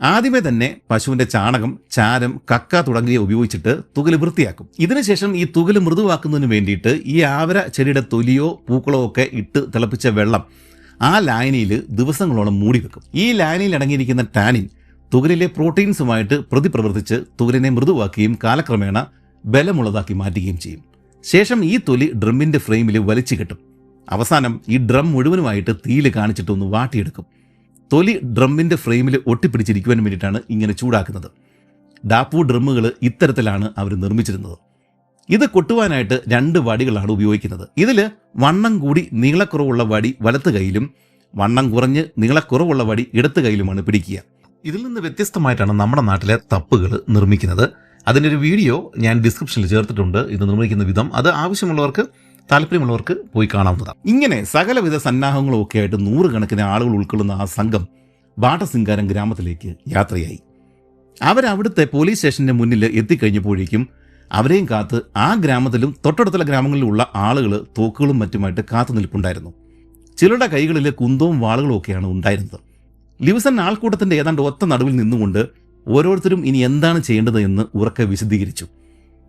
ആദ്യമേ തന്നെ പശുവിന്റെ ചാണകം, ചാരം, കക്ക തുടങ്ങിയവ ഉപയോഗിച്ചിട്ട് തുകല് വൃത്തിയാക്കും. ഇതിനുശേഷം ഈ തുകല് മൃദുവാക്കുന്നതിന് വേണ്ടിയിട്ട് ഈ ആവര ചെടിയുടെ തൊലിയോ പൂക്കളോ ഒക്കെ ഇട്ട് തിളപ്പിച്ച വെള്ളം ആ ലായനിയിൽ ദിവസങ്ങളോളം മൂടി വെക്കും. ഈ ലായനിയിൽ അടങ്ങിയിരിക്കുന്ന ടാനിൻ തുകലിലെ പ്രോട്ടീൻസുമായിട്ട് പ്രതിപ്രവർത്തിച്ച് തുകലിനെ മൃദുവാക്കുകയും കാലക്രമേണ ബലമുള്ളതാക്കി മാറ്റുകയും ചെയ്യും. ശേഷം ഈ തൊലി ഡ്രമ്മിന്റെ ഫ്രെയിമിൽ വലിച്ചു കെട്ടും. അവസാനം ഈ ഡ്രം മുഴുവനുമായിട്ട് തീയിൽ കാണിച്ചിട്ടൊന്ന് വാട്ടിയെടുക്കും. തൊലി ഡ്രമ്മിന്റെ ഫ്രെയിമിൽ ഒട്ടിപ്പിടിച്ചിരിക്കുവാൻ വേണ്ടിയിട്ടാണ് ഇങ്ങനെ ചൂടാക്കുന്നത്. ഡാപ്പു ഡ്രമ്മുകൾ ഇത്തരത്തിലാണ് അവർ നിർമ്മിച്ചിരുന്നത്. ഇത് കൊട്ടുവാനായിട്ട് 2 വടികളാണ് ഉപയോഗിക്കുന്നത്. ഇതിൽ വണ്ണം കൂടി നീളക്കുറവുള്ള വടി വലത്ത് കൈയിലും വണ്ണം കുറഞ്ഞ് നീളക്കുറവുള്ള വടി ഇടത്ത് കൈയിലുമാണ് പിടിക്കുക. ഇതിൽ നിന്ന് വ്യത്യസ്തമായിട്ടാണ് നമ്മുടെ നാട്ടിലെ തപ്പുകൾ നിർമ്മിക്കുന്നത്. അതിൻ്റെ ഒരു വീഡിയോ ഞാൻ ഡിസ്ക്രിപ്ഷനിൽ ചേർത്തിട്ടുണ്ട്. ഇത് നിർമ്മിക്കുന്ന വിധം അത് ആവശ്യമുള്ളവർക്ക്, താല്പര്യമുള്ളവർക്ക് പോയി കാണാവുന്നതാണ്. ഇങ്ങനെ സകലവിധ സന്നാഹങ്ങളും ഒക്കെ ആയിട്ട് 100 കണക്കിന് ആളുകൾ ഉൾക്കൊള്ളുന്ന ആ സംഘം ബാട്ടസിംഗാരം ഗ്രാമത്തിലേക്ക് യാത്രയായി. അവരവിടുത്തെ പോലീസ് സ്റ്റേഷന്റെ മുന്നിൽ എത്തിക്കഴിഞ്ഞപ്പോഴേക്കും അവരെയും കാത്ത് ആ ഗ്രാമത്തിലും തൊട്ടടുത്തുള്ള ഗ്രാമങ്ങളിലുള്ള ആളുകൾ തോക്കുകളും മറ്റുമായിട്ട് കാത്തു നിൽപ്പുണ്ടായിരുന്നു. ചിലരുടെ കൈകളിൽ കുന്തവും വാളുകളും ഒക്കെയാണ് ഉണ്ടായിരുന്നത്. ലിവ്സൺ ആൾക്കൂട്ടത്തിന്റെ ഏതാണ്ട് ഒത്ത നടുവിൽ നിന്നുകൊണ്ട് ഓരോരുത്തരും ഇനി എന്താണ് ചെയ്യേണ്ടത് എന്ന് ഉറക്കെ വിശദീകരിച്ചു.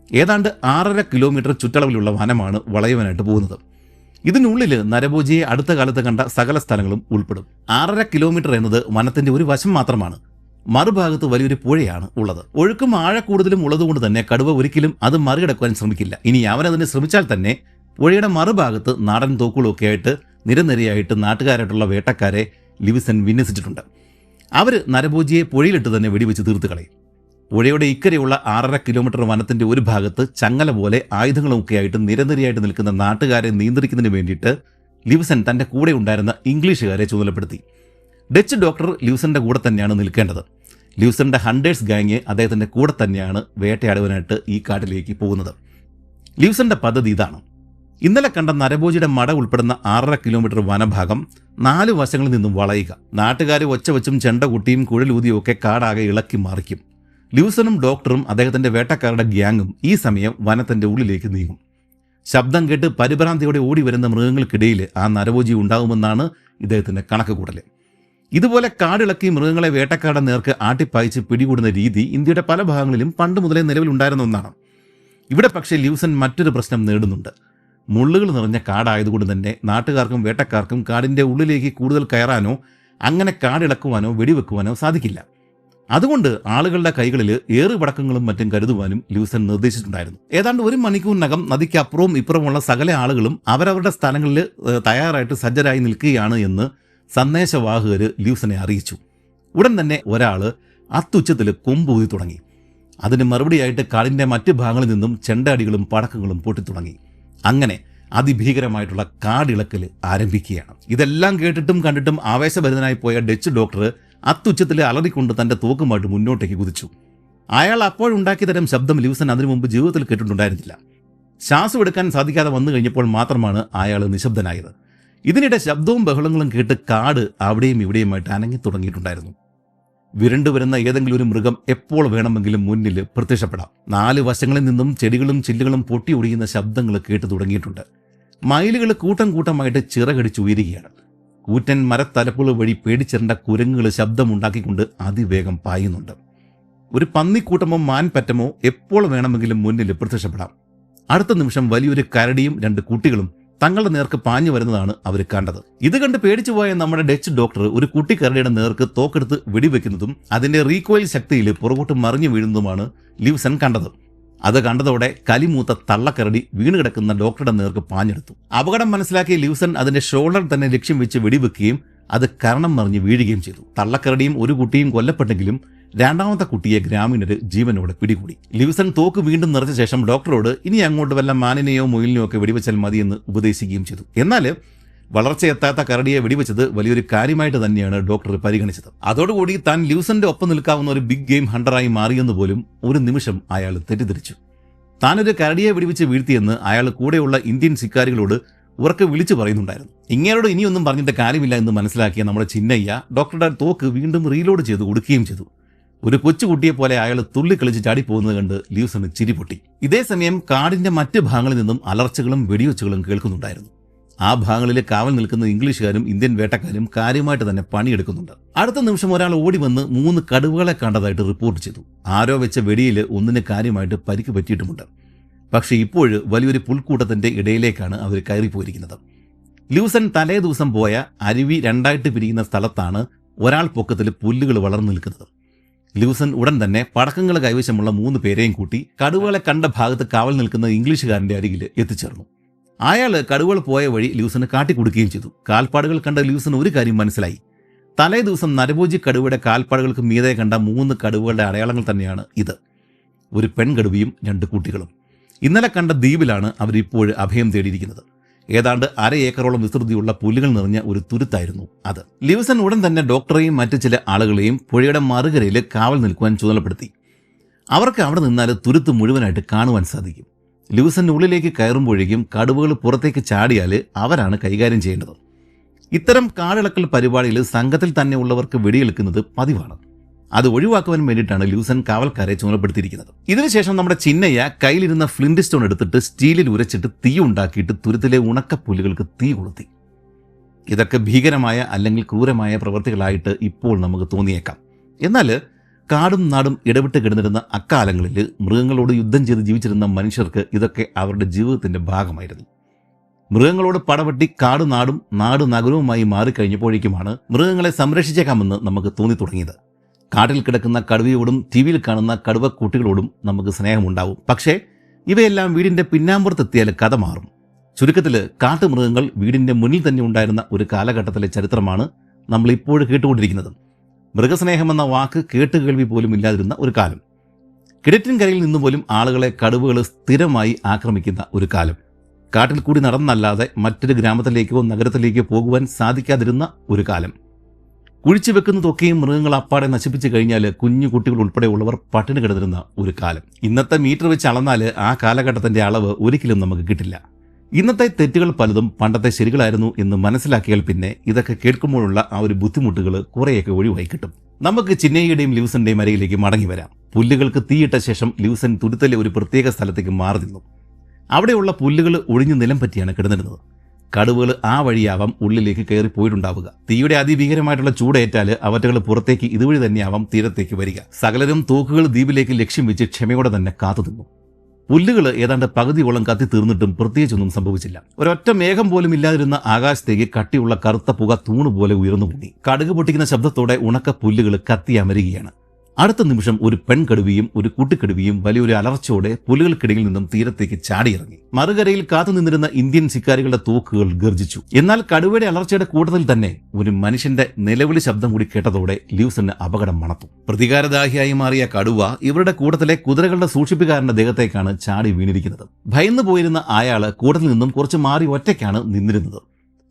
ഏതാണ്ട് 6.5 കിലോമീറ്റർ ചുറ്റളവിലുള്ള വനമാണ് വളയുവാനായിട്ട് പോകുന്നത്. ഇതിനുള്ളിൽ നരഭോജിയെ അടുത്ത കാലത്ത് കണ്ട സകല സ്ഥലങ്ങളും ഉൾപ്പെടും. 6.5 കിലോമീറ്റർ എന്നത് വനത്തിന്റെ ഒരു വശം മാത്രമാണ്. മറുഭാഗത്ത് വലിയൊരു പുഴയാണ് ഉള്ളത്. ഒഴുക്കും ആഴക്കൂടുതലും ഉള്ളതുകൊണ്ട് തന്നെ കടുവ ഒരിക്കലും അത് മറികടക്കുവാൻ ശ്രമിക്കില്ല. ഇനി അവനതിന് ശ്രമിച്ചാൽ തന്നെ പുഴയുടെ മറുഭാഗത്ത് നാടൻ തോക്കുകളൊക്കെ ആയിട്ട് നിരനിരയായിട്ട് നാട്ടുകാരായിട്ടുള്ള വേട്ടക്കാരെ ലിവിസൺ വിന്യസിച്ചിട്ടുണ്ട്. അവർ നരഭോജിയെ പുഴയിലിട്ട് തന്നെ വെടിവെച്ച് തീർത്ത് കളയും. പുഴയുടെ ഇക്കരെയുള്ള 6.5 കിലോമീറ്റർ വനത്തിന്റെ ഒരു ഭാഗത്ത് ചങ്ങല പോലെ ആയുധങ്ങളൊക്കെ ആയിട്ട് നിരനിരയായിട്ട് നിൽക്കുന്ന നാട്ടുകാരെ നിയന്ത്രിക്കുന്നതിന് വേണ്ടിയിട്ട് ലിവ്സൺ തന്റെ കൂടെ ഉണ്ടായിരുന്ന ഇംഗ്ലീഷുകാരെ ചുമതലപ്പെടുത്തി. ഡച്ച് ഡോക്ടർ ലിവ്സന്റെ കൂടെ തന്നെയാണ് നിൽക്കേണ്ടത്. ലിവ്സന്റെ ഹണ്ടേഴ്സ് ഗാങ് അദ്ദേഹത്തിന്റെ കൂടെ തന്നെയാണ് വേട്ടയാടുവാനായിട്ട് ഈ കാട്ടിലേക്ക് പോകുന്നത്. ലിവ്സന്റെ പദ്ധതി ഇതാണ്. ഇന്നലെ കണ്ട നരഭോജിയുടെ മട ഉൾപ്പെടുന്ന 6.5 കിലോമീറ്റർ വനഭാഗം 4 വശങ്ങളിൽ നിന്നും വളയുക. നാട്ടുകാർ ഒച്ച വെച്ചും ചെണ്ട കുട്ടിയും കുഴലൂതിയും ഒക്കെ കാടാകെ ഇളക്കി മറിക്കും. ലിവ്സണും ഡോക്ടറും അദ്ദേഹത്തിന്റെ വേട്ടക്കാരുടെ ഗ്യാങ്ങും ഈ സമയം വനത്തിന്റെ ഉള്ളിലേക്ക് നീങ്ങും. ശബ്ദം കേട്ട് പരിഭ്രാന്തിയോടെ ഓടി വരുന്ന മൃഗങ്ങൾക്കിടയിൽ ആ നരഭോജി ഉണ്ടാവുമെന്നാണ് ഇദ്ദേഹത്തിന്റെ കണക്കുകൂടൽ. ഇതുപോലെ കാടിളക്കി മൃഗങ്ങളെ വേട്ടക്കാരുടെ നേർക്ക് ആട്ടിപ്പായിച്ച് പിടികൂടുന്ന രീതി ഇന്ത്യയുടെ പല ഭാഗങ്ങളിലും പണ്ട് മുതലേ നിലവിലുണ്ടായിരുന്ന ഒന്നാണ്. ഇവിടെ പക്ഷേ ലിവ്സൺ മറ്റൊരു പ്രശ്നം നേടുന്നുണ്ട്. മുള്ളുകൾ നിറഞ്ഞ കാടായതുകൊണ്ട് തന്നെ നാട്ടുകാർക്കും വേട്ടക്കാർക്കും കാടിന്റെ ഉള്ളിലേക്ക് കൂടുതൽ കയറാനോ അങ്ങനെ കാടിളക്കുവാനോ വെടിവെക്കുവാനോ സാധിക്കില്ല. അതുകൊണ്ട് ആളുകളുടെ കൈകളിൽ ഏറുപടക്കങ്ങളും മറ്റും കരുതുവാനും ലിവ്സൺ നിർദ്ദേശിച്ചിട്ടുണ്ടായിരുന്നു. ഏതാണ്ട് 1 മണിക്കൂറിനകം നദിക്ക് അപ്പുറവും ഇപ്പുറമുള്ള സകല ആളുകളും അവരവരുടെ സ്ഥലങ്ങളിൽ തയ്യാറായിട്ട് സജ്ജരായി നിൽക്കുകയാണ് എന്ന് സന്ദേശവാഹകർ ലിവ്സനെ അറിയിച്ചു. ഉടൻ തന്നെ ഒരാൾ അത്യുച്ചത്തിൽ കൊമ്പൂതി തുടങ്ങി. അതിന് മറുപടിയായിട്ട് കാടിന്റെ മറ്റ് ഭാഗങ്ങളിൽ നിന്നും ചെണ്ടടികളും പടക്കങ്ങളും പൊട്ടിത്തുടങ്ങി. അങ്ങനെ അതിഭീകരമായിട്ടുള്ള കാടിളക്കൽ ആരംഭിക്കുകയാണ്. ഇതെല്ലാം കേട്ടിട്ടും കണ്ടിട്ടും ആവേശഭരിതനായി പോയ ഡച്ച് ഡോക്ടർ അത്യുച്ചത്തിൽ അലറിക്കൊണ്ട് തന്റെ തോക്കുമായിട്ട് മുന്നോട്ടേക്ക് കുതിച്ചു. അയാൾ അപ്പോഴുണ്ടാക്കിയ തരം ശബ്ദം ലിവ്സൺ അതിനു മുമ്പ് ജീവിതത്തിൽ കേട്ടിട്ടുണ്ടായിരുന്നില്ല. ശ്വാസം എടുക്കാൻ സാധിക്കാതെ വന്നു കഴിഞ്ഞപ്പോൾ മാത്രമാണ് അയാൾ നിശബ്ദനായത്. ഇതിനിടെ ശബ്ദവും ബഹളങ്ങളും കേട്ട് കാട് അവിടെയും ഇവിടെയുമായിട്ട് അനങ്ങി തുടങ്ങിയിട്ടുണ്ടായിരുന്നു. വിരണ്ടുവരുന്ന ഏതെങ്കിലും ഒരു മൃഗം എപ്പോൾ വേണമെങ്കിലും മുന്നിൽ പ്രത്യക്ഷപ്പെടാം. 4 വശങ്ങളിൽ നിന്നും ചെടികളും ചില്ലുകളും പൊട്ടി ഒടിയുന്ന ശബ്ദങ്ങൾ കേട്ടു തുടങ്ങിയിട്ടുണ്ട്. മയിലുകൾ കൂട്ടം കൂട്ടമായിട്ട് ചിറകടിച്ചുയരുകയാണ്. കൂറ്റൻ മരത്തലപ്പുകൾ വഴി പേടിച്ചിരണ്ട കുരങ്ങുകൾ ശബ്ദമുണ്ടാക്കിക്കൊണ്ട് അതിവേഗം പായുന്നുണ്ട്. ഒരു പന്നിക്കൂട്ടമോ മാൻപറ്റമോ എപ്പോൾ വേണമെങ്കിലും മുന്നിൽ പ്രത്യക്ഷപ്പെടാം. അടുത്ത നിമിഷം വലിയൊരു കരടിയും 2 കുട്ടികളും തങ്ങളുടെ നേർക്ക് പാഞ്ഞു വരുന്നതാണ് അവർ കണ്ടത്. ഇത് കണ്ട് പേടിച്ചുപോയ നമ്മുടെ ഡച്ച് ഡോക്ടർ ഒരു കുട്ടിക്കരടിയുടെ നേർക്ക് തോക്കെടുത്ത് വെടിവെക്കുന്നതും അതിന്റെ റീകോയിൽ ശക്തിയിൽ പുറകോട്ട് മറിഞ്ഞു വീഴുന്നതുമാണ് ലിവ്സൺ കണ്ടത്. അത് കണ്ടതോടെ കലിമൂത്ത തള്ളക്കരടി വീണ് കിടക്കുന്ന ഡോക്ടറുടെ നേർക്ക് പാഞ്ഞെടുത്തു. അപകടം മനസ്സിലാക്കിയ ലിവ്സൺ അതിന്റെ ഷോൾഡർ തന്നെ ലക്ഷ്യം വെച്ച് വെടിവെക്കുകയും അത് കരണം മറിഞ്ഞ് വീഴുകയും ചെയ്തു. തള്ളക്കരടിയും ഒരു കുട്ടിയും കൊല്ലപ്പെട്ടെങ്കിലും രണ്ടാമത്തെ കുട്ടിയെ ഗ്രാമീണര് ജീവനോടെ പിടികൂടി. ലിവ്സൺ തോക്ക് വീണ്ടും നിറച്ച ശേഷം ഡോക്ടറോട് ഇനി അങ്ങോട്ട് വല്ല മാനിനെയോ മുയലിനെയോ ഒക്കെ വെടിവെച്ചാൽ മതിയെന്ന് ഉപദേശിക്കുകയും ചെയ്തു. എന്നാൽ വളർച്ചയെത്താത്ത കരടിയെ വെടിവെച്ചത് വലിയൊരു കാര്യമായിട്ട് തന്നെയാണ് ഡോക്ടർ പരിഗണിച്ചത്. അതോടുകൂടി താൻ ലിവ്സന്റെ ഒപ്പം നിൽക്കാവുന്ന ഒരു ബിഗ് ഗെയിം ഹണ്ടറായി മാറിയെന്ന് പോലും ഒരു നിമിഷം അയാൾ തെറ്റിദ്ധരിച്ചു. താനൊരു കരടിയെ വെടിവെച്ച് വീഴ്ത്തിയെന്ന് അയാൾ കൂടെയുള്ള ഇന്ത്യൻ ശിക്കാരികളോട് ഉറക്കെ വിളിച്ചു പറയുന്നുണ്ടായിരുന്നു. ഇങ്ങനോട് ഇനിയൊന്നും പറഞ്ഞിട്ട് കാര്യമില്ല എന്ന് മനസ്സിലാക്കിയ നമ്മുടെ ചിന്നയ്യ ഡോക്ടറുടെ തോക്ക് വീണ്ടും റീലോഡ് ചെയ്ത് കൊടുക്കുകയും ചെയ്തു. ഒരു കൊച്ചുകുട്ടിയെ പോലെ അയാൾ തുള്ളിക്കളിച്ച് ചാടിപ്പോകുന്നത് കണ്ട് ലിവ്സന് ചിരി പൊട്ടി. ഇതേസമയം കാടിന്റെ മറ്റ് ഭാഗങ്ങളിൽ നിന്നും അലർച്ചകളും വെടിവെച്ചുകളും കേൾക്കുന്നുണ്ടായിരുന്നു. ആ ഭാഗങ്ങളിൽ കാവൽ നിൽക്കുന്ന ഇംഗ്ലീഷുകാരും ഇന്ത്യൻ വേട്ടക്കാരും കാര്യമായിട്ട് തന്നെ പണിയെടുക്കുന്നുണ്ട്. അടുത്ത നിമിഷം ഒരാൾ ഓടി വന്ന് 3 കടുവകളെ കണ്ടതായിട്ട് റിപ്പോർട്ട് ചെയ്തു. ആരോ വെച്ച വെടിയിൽ ഒന്നിന് കാര്യമായിട്ട് പരിക്ക് പറ്റിയിട്ടുമുണ്ട്. പക്ഷേ ഇപ്പോഴ് വലിയൊരു പുൽക്കൂട്ടത്തിന്റെ ഇടയിലേക്കാണ് അവർ കയറിപ്പോയിരിക്കുന്നത്. ലിവ്സൺ തലേ ദിവസം പോയ അരുവി 2ആയിട്ട് പിരിയുന്ന സ്ഥലത്താണ് ഒരാൾ പൊക്കത്തിൽ പുല്ലുകൾ വളർന്നു നിൽക്കുന്നത്. ലിവ്സൺ ഉടൻ തന്നെ പടക്കങ്ങൾ കൈവശമുള്ള 3 പേരെയും കൂട്ടി കടുവകളെ കണ്ട ഭാഗത്ത് കാവൽ നിൽക്കുന്ന ഇംഗ്ലീഷുകാരന്റെ അരികിൽ എത്തിച്ചേർന്നു. അയാൾ കടുവകൾ പോയ വഴി ലിവ്സന് കാട്ടിക്കൊടുക്കുകയും ചെയ്തു. കാൽപ്പാടുകൾ കണ്ട ലിവ്സന് ഒരു കാര്യം മനസ്സിലായി. തലേ ദിവസം നരഭോജി കടുവയുടെ കാൽപ്പാടുകൾക്ക് മീതെ കണ്ട 3 കടുവകളുടെ അടയാളങ്ങൾ തന്നെയാണ് ഇത്. ഒരു പെൺകടുവയും 2 കുട്ടികളും. ഇന്നലെ കണ്ട ദ്വീപിലാണ് അവരിപ്പോഴും അഭയം തേടിയിരിക്കുന്നത്. ഏതാണ്ട് 1/2 ഏക്കറോളം വിസ്തൃതിയുള്ള പുല്ലുകൾ നിറഞ്ഞ ഒരു തുരുത്തായിരുന്നു അത്. ലിവ്സൺ ഉടൻ തന്നെ ഡോക്ടറെയും മറ്റു ചില ആളുകളെയും പുഴയുടെ മറുകരയിൽ കാവൽ നിൽക്കുവാൻ ചുമതലപ്പെടുത്തി. അവർക്ക് അവിടെ നിന്നാൽ തുരുത്ത് മുഴുവനായിട്ട് കാണുവാൻ സാധിക്കും. ലിവ്സന്റെ ഉള്ളിലേക്ക് കയറുമ്പോഴേക്കും കടുവകൾ പുറത്തേക്ക് ചാടിയാൽ അവരാണ് കൈകാര്യം ചെയ്യേണ്ടത്. ഇത്തരം കാടിളക്കൽ പരിപാടിയിൽ സംഘത്തിൽ തന്നെ ഉള്ളവർക്ക് വെടിയെടുക്കുന്നത് പതിവാണ്. അത് ഒഴിവാക്കുവാൻ വേണ്ടിയിട്ടാണ് ലിവ്സൺ കാവൽക്കാരെ ചുമതലപ്പെടുത്തിയിരിക്കുന്നത്. ഇതിനുശേഷം നമ്മുടെ ചിന്നയ്യ കയ്യിലിരുന്ന ഫ്ലിന്റ് സ്റ്റോൺ എടുത്തിട്ട് സ്റ്റീലിൽ ഉരച്ചിട്ട് തീ ഉണ്ടാക്കിയിട്ട് തുരുത്തിലെ ഉണക്കപ്പുല്ലുകൾക്ക് തീ കൊളുത്തി. ഇതൊക്കെ ഭീകരമായ അല്ലെങ്കിൽ ക്രൂരമായ പ്രവൃത്തികളായിട്ട് ഇപ്പോൾ നമുക്ക് തോന്നിയേക്കാം. എന്നാൽ കാടും നാടും ഇടവിട്ട് കിടന്നിരുന്ന അക്കാലങ്ങളിൽ മൃഗങ്ങളോട് യുദ്ധം ചെയ്ത് ജീവിച്ചിരുന്ന മനുഷ്യർക്ക് ഇതൊക്കെ അവരുടെ ജീവിതത്തിന്റെ ഭാഗമായിരുന്നു. മൃഗങ്ങളോട് പടവെട്ടി കാട് നാടും നാട് നഗരവുമായി മാറിക്കഴിഞ്ഞപ്പോഴേക്കുമാണ് മൃഗങ്ങളെ സംരക്ഷിച്ചേക്കാമെന്ന് നമുക്ക് തോന്നി തുടങ്ങിയത്. കാട്ടിൽ കിടക്കുന്ന കടുവയോടും ടിവിയിൽ കാണുന്ന കടുവക്കുട്ടികളോടും നമുക്ക് സ്നേഹമുണ്ടാവും. പക്ഷേ ഇവയെല്ലാം വീടിന്റെ പിന്നാമ്പുറത്തെത്തിയാൽ കഥ മാറും. ചുരുക്കത്തിൽ കാട്ടുമൃഗങ്ങൾ വീടിന്റെ മുന്നിൽ തന്നെ ഉണ്ടായിരുന്ന ഒരു കാലഘട്ടത്തിലെ ചരിത്രമാണ് നമ്മൾ ഇപ്പോഴും കേട്ടുകൊണ്ടിരിക്കുന്നത്. മൃഗസ്നേഹമെന്ന വാക്ക് കേട്ടുകേൾവി പോലും ഇല്ലാതിരുന്ന ഒരു കാലം. കിഴറ്റിൻകരയിൽ നിന്നുപോലും ആളുകളെ കടുവകൾ സ്ഥിരമായി ആക്രമിക്കുന്ന ഒരു കാലം. കാട്ടിൽ കൂടി നടന്നല്ലാതെ മറ്റൊരു ഗ്രാമത്തിലേക്കോ നഗരത്തിലേക്കോ പോകുവാൻ സാധിക്കാതിരുന്ന ഒരു കാലം. കുഴിച്ചു വെക്കുന്നതൊക്കെയും മൃഗങ്ങൾ അപ്പാടെ നശിപ്പിച്ചു കഴിഞ്ഞാൽ കുഞ്ഞു കുട്ടികൾ ഉൾപ്പെടെയുള്ളവർ പട്ടിണി കിടന്നിരുന്ന ഒരു കാലം. ഇന്നത്തെ മീറ്റർ വെച്ച് അളന്നാൽ ആ കാലഘട്ടത്തിന്റെ അളവ് ഒരിക്കലും നമുക്ക് കിട്ടില്ല. ഇന്നത്തെ തെറ്റുകൾ പലതും പണ്ടത്തെ ശരികളായിരുന്നു എന്ന് മനസ്സിലാക്കിയാൽ പിന്നെ ഇതൊക്കെ കേൾക്കുമ്പോഴുള്ള ആ ഒരു ബുദ്ധിമുട്ടുകൾ കുറേയൊക്കെ ഒഴിവായി കിട്ടും. നമുക്ക് ചിന്നയ്യയുടെയും ലിവ്സന്റെയും അരയിലേക്ക് മടങ്ങി വരാം. പുല്ലുകൾക്ക് തീയിട്ട ശേഷം ലിവ്സൺ തുരുത്തിലെ ഒരു പ്രത്യേക സ്ഥലത്തേക്ക് മാറി നിന്നു. അവിടെയുള്ള പുല്ലുകൾ ഒഴിഞ്ഞു നിലം പറ്റിയാണ് കിടന്നിരുന്നത്. കടുവകൾ ആ വഴിയാവാം ഉള്ളിലേക്ക് കയറി പോയിട്ടുണ്ടാവുക. തീയുടെ അതിഭീകരമായിട്ടുള്ള ചൂടേറ്റാൽ അവറ്റകൾ പുറത്തേക്ക് ഇതുവഴി തന്നെയാവാം തീരത്തേക്ക് വരിക. സകലരും തോക്കുകൾ ദ്വീപിലേക്ക് ലക്ഷ്യം വെച്ച് ക്ഷമയോടെ തന്നെ കാത്തുനിന്നു. പുല്ലുകൾ ഏതാണ്ട് പകുതിയോളം കത്തി തീർന്നിട്ടും പ്രത്യേകിച്ചൊന്നും സംഭവിച്ചില്ല. ഒരൊറ്റ മേഘം പോലും ഇല്ലാതിരുന്ന ആകാശത്തേക്ക് കട്ടിയുള്ള കറുത്ത പുക തൂണുപോലെ ഉയർന്നു പൊങ്ങി. കടുക് പൊട്ടിക്കുന്ന ശബ്ദത്തോടെ ഉണക്ക പുല്ലുകൾ കത്തി അമരുകയാണ്. അടുത്ത നിമിഷം ഒരു പെൺകടുവയും ഒരു കുട്ടിക്കടുവയും വലിയൊരു അലർച്ചയോടെ പുലുകൾക്കിടയിൽ നിന്നും തീരത്തേക്ക് ചാടിയിറങ്ങി. മറുകരയിൽ കാത്തുനിന്നിരുന്ന ഇന്ത്യൻ ശിക്കാരികളുടെ തോക്കുകൾ ഗർജിച്ചു. എന്നാൽ കടുവയുടെ അലർച്ചയുടെ കൂട്ടത്തിൽ തന്നെ ഒരു മനുഷ്യന്റെ നിലവിളി ശബ്ദം കൂടി കേട്ടതോടെ ലിവ്സന് അപകടം മണത്തു. പ്രതികാരദാഹിയായി മാറിയ കടുവ ഇവരുടെ കൂട്ടത്തിലെ കുതിരകളുടെ സൂക്ഷിപ്പുകാരന്റെ ദേഹത്തേക്കാണ് ചാടി വീണിരിക്കുന്നത്. ഭയന്നു പോയിരുന്ന അയാള് കൂട്ടത്തിൽ നിന്നും കുറച്ച് മാറി ഒറ്റയ്ക്കാണ് നിന്നിരുന്നത്.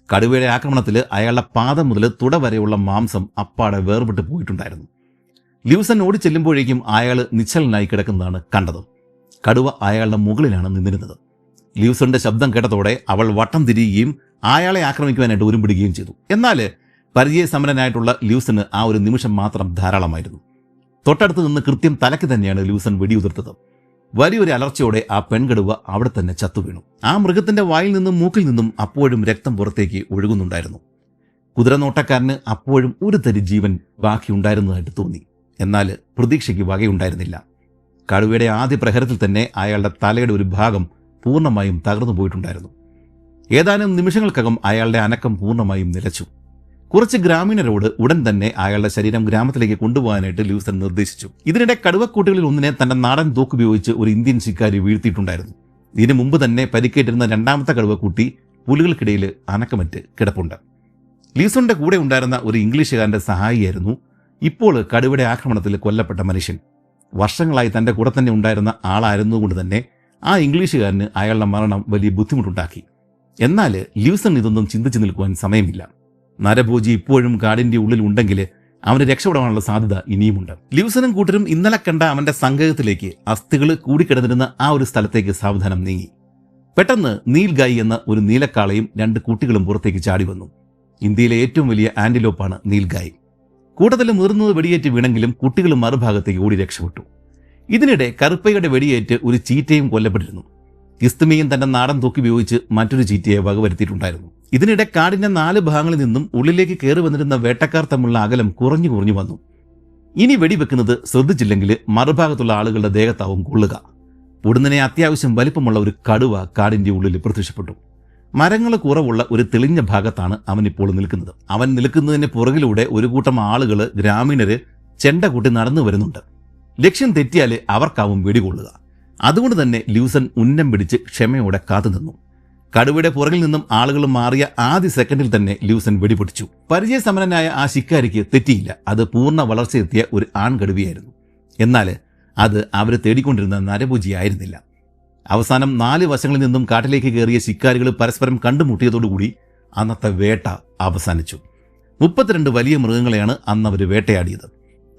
കടുവയുടെ ആക്രമണത്തിൽ അയാളുടെ പാദം മുതൽ തുട വരെയുള്ള മാംസം അപ്പാടെ വേർപെട്ട് പോയിട്ടുണ്ടായിരുന്നു. ലിവ്സൺ ഓടി ചെല്ലുമ്പോഴേക്കും അയാൾ നിശ്ചലനായി കിടക്കുന്നതാണ് കണ്ടത്. കടുവ അയാളുടെ മുകളിലാണ് നിന്നിരുന്നത്. ലിവ്സന്റെ ശബ്ദം കേട്ടതോടെ അവൾ വട്ടം തിരിയുകയും അയാളെ ആക്രമിക്കുവാനായിട്ട് ഒരുമ്പിടുകയും ചെയ്തു. എന്നാൽ പരിചയസമ്പന്നനായിട്ടുള്ള ലിവ്സന് ആ ഒരു നിമിഷം മാത്രം ധാരാളമായിരുന്നു. തൊട്ടടുത്ത് നിന്ന് കൃത്യം തലയ്ക്ക് തന്നെയാണ് ലിവ്സൺ വെടിയുതിർത്തത്. വലിയൊരു അലർച്ചയോടെ ആ പെൺകടുവ അവിടെ തന്നെ ചത്തുവീണു. ആ മൃഗത്തിന്റെ വായിൽ നിന്നും മൂക്കിൽ നിന്നും അപ്പോഴും രക്തം പുറത്തേക്ക് ഒഴുകുന്നുണ്ടായിരുന്നു. കുതിരനോട്ടക്കാരന് അപ്പോഴും ഒരു തരി ജീവൻ ബാക്കിയുണ്ടായിരുന്നതായിട്ട് തോന്നി. എന്നാൽ പ്രതീക്ഷയ്ക്ക് വകയുണ്ടായിരുന്നില്ല. കടുവയുടെ ആദ്യ പ്രഹരത്തിൽ തന്നെ അയാളുടെ തലയുടെ ഒരു ഭാഗം പൂർണ്ണമായും തകർന്നു പോയിട്ടുണ്ടായിരുന്നു. ഏതാനും നിമിഷങ്ങൾക്കകം അയാളുടെ അനക്കം പൂർണ്ണമായും നിലച്ചു. കുറച്ച് ഗ്രാമീണരോട് ഉടൻ തന്നെ അയാളുടെ ശരീരം ഗ്രാമത്തിലേക്ക് കൊണ്ടുപോകാനായിട്ട് ലൂസൻ നിർദ്ദേശിച്ചു. ഇതിനിടെ കടുവക്കൂട്ടുകളിൽ ഒന്നിനെ തന്റെ നാടൻ തോക്കുപയോഗിച്ച് ഒരു ഇന്ത്യൻ ശിക്കാരി വീഴ്ത്തിയിട്ടുണ്ടായിരുന്നു. ഇതിനു മുമ്പ് തന്നെ പരിക്കേറ്റിരുന്ന രണ്ടാമത്തെ കടുവക്കൂട്ടി പുലികൾക്കിടയിൽ അനക്കമറ്റ് കിടപ്പുണ്ട്. ലൂസന്റെ കൂടെ ഉണ്ടായിരുന്ന ഒരു ഇംഗ്ലീഷുകാരന്റെ സഹായിയായിരുന്നു ഇപ്പോൾ കടുവയുടെ ആക്രമണത്തിൽ കൊല്ലപ്പെട്ട മനുഷ്യൻ. വർഷങ്ങളായി തന്റെ കൂടെ തന്നെ ഉണ്ടായിരുന്ന ആളായിരുന്നുകൊണ്ട് തന്നെ ആ ഇംഗ്ലീഷുകാരന് അയാളുടെ മരണം വലിയ ബുദ്ധിമുട്ടുണ്ടാക്കി. എന്നാൽ ലൂസൺ ഇതൊന്നും ചിന്തിച്ചു നിൽക്കുവാൻ സമയമില്ല. നരഭോജി ഇപ്പോഴും കാടിന്റെ ഉള്ളിൽ ഉണ്ടെങ്കിൽ അവന് രക്ഷപ്പെടാനുള്ള സാധ്യത ഇനിയുമുണ്ട്. ലൂസനും കൂട്ടരും ഇന്നലെ കണ്ട അവന്റെ സങ്കേതത്തിലേക്ക് അസ്ഥികൾ കൂടിക്കിടന്നിരുന്ന ആ ഒരു സ്ഥലത്തേക്ക് സാവധാനം നീങ്ങി. പെട്ടെന്ന് നീൽഗായി എന്ന ഒരു നീലക്കാളയും 2 കുട്ടികളും പുറത്തേക്ക് ചാടി വന്നു. ഇന്ത്യയിലെ ഏറ്റവും വലിയ ആന്റിലോപ്പാണ് നീൽഗായി. കൂട്ടത്തിൽ മുതിർന്നത് വെടിയേറ്റ് വീണെങ്കിലും കുട്ടികൾ മറുഭാഗത്തേക്ക് ഓടി രക്ഷപ്പെട്ടു. ഇതിനിടെ കറുപ്പയുടെ വെടിയേറ്റ് ഒരു ചീറ്റയും കൊല്ലപ്പെട്ടിരുന്നു. കിസ്തുമിയും തന്റെ നാടൻ തോക്കി ഉപയോഗിച്ച് മറ്റൊരു ചീറ്റയെ വകവരുത്തിയിട്ടുണ്ടായിരുന്നു. ഇതിനിടെ കാടിന്റെ 4 ഭാഗങ്ങളിൽ നിന്നും ഉള്ളിലേക്ക് കയറി വന്നിരുന്ന വേട്ടക്കാർ തമ്മിലുള്ള അകലം കുറഞ്ഞു വന്നു. ഇനി വെടിവെക്കുന്നത് ശ്രദ്ധിച്ചില്ലെങ്കിൽ മറുഭാഗത്തുള്ള ആളുകളുടെ ദേഹത്താവും കൊള്ളുക. ഉടനെ അത്യാവശ്യം വലിപ്പമുള്ള ഒരു കടുവ കാടിന്റെ ഉള്ളിൽ പ്രത്യക്ഷപ്പെട്ടു. മരങ്ങൾ കുറവുള്ള ഒരു തെളിഞ്ഞ ഭാഗത്താണ് അവനിപ്പോൾ നിൽക്കുന്നത്. അവൻ നിൽക്കുന്നതിന് പുറകിലൂടെ ഒരു കൂട്ടം ആളുകൾ, ഗ്രാമീണര് ചെണ്ട കൂട്ടി നടന്നു വരുന്നുണ്ട്. ലക്ഷ്യം തെറ്റിയാൽ അവർക്കാവും വെടികൊള്ളുക. അതുകൊണ്ട് തന്നെ ലൂസൻ ഉന്നം പിടിച്ച് ക്ഷമയോടെ കാത്തുനിന്നു. കടുവയുടെ പുറകിൽ നിന്നും ആളുകൾ മാറിയ ആദ്യ സെക്കൻഡിൽ തന്നെ ലൂസൻ വെടിപൊട്ടിച്ചു. പരിചയസമ്പന്നനായ ആ ശിക്കാരിക്ക് തെറ്റിയില്ല. അത് പൂർണ്ണ വളർച്ചയെത്തിയ ഒരു ആൺകടുവയായിരുന്നു. എന്നാൽ അത് അവർ തേടിക്കൊണ്ടിരുന്ന നരഭോജിയായിരുന്നില്ല. അവസാനം 4 വശങ്ങളിൽ നിന്നും കാട്ടിലേക്ക് കയറിയ ശിക്കാരികൾ പരസ്പരം കണ്ടുമുട്ടിയതോടുകൂടി അന്നത്തെ വേട്ട അവസാനിച്ചു. 32 വലിയ മൃഗങ്ങളെയാണ് അന്ന് അവർ വേട്ടയാടിയത്.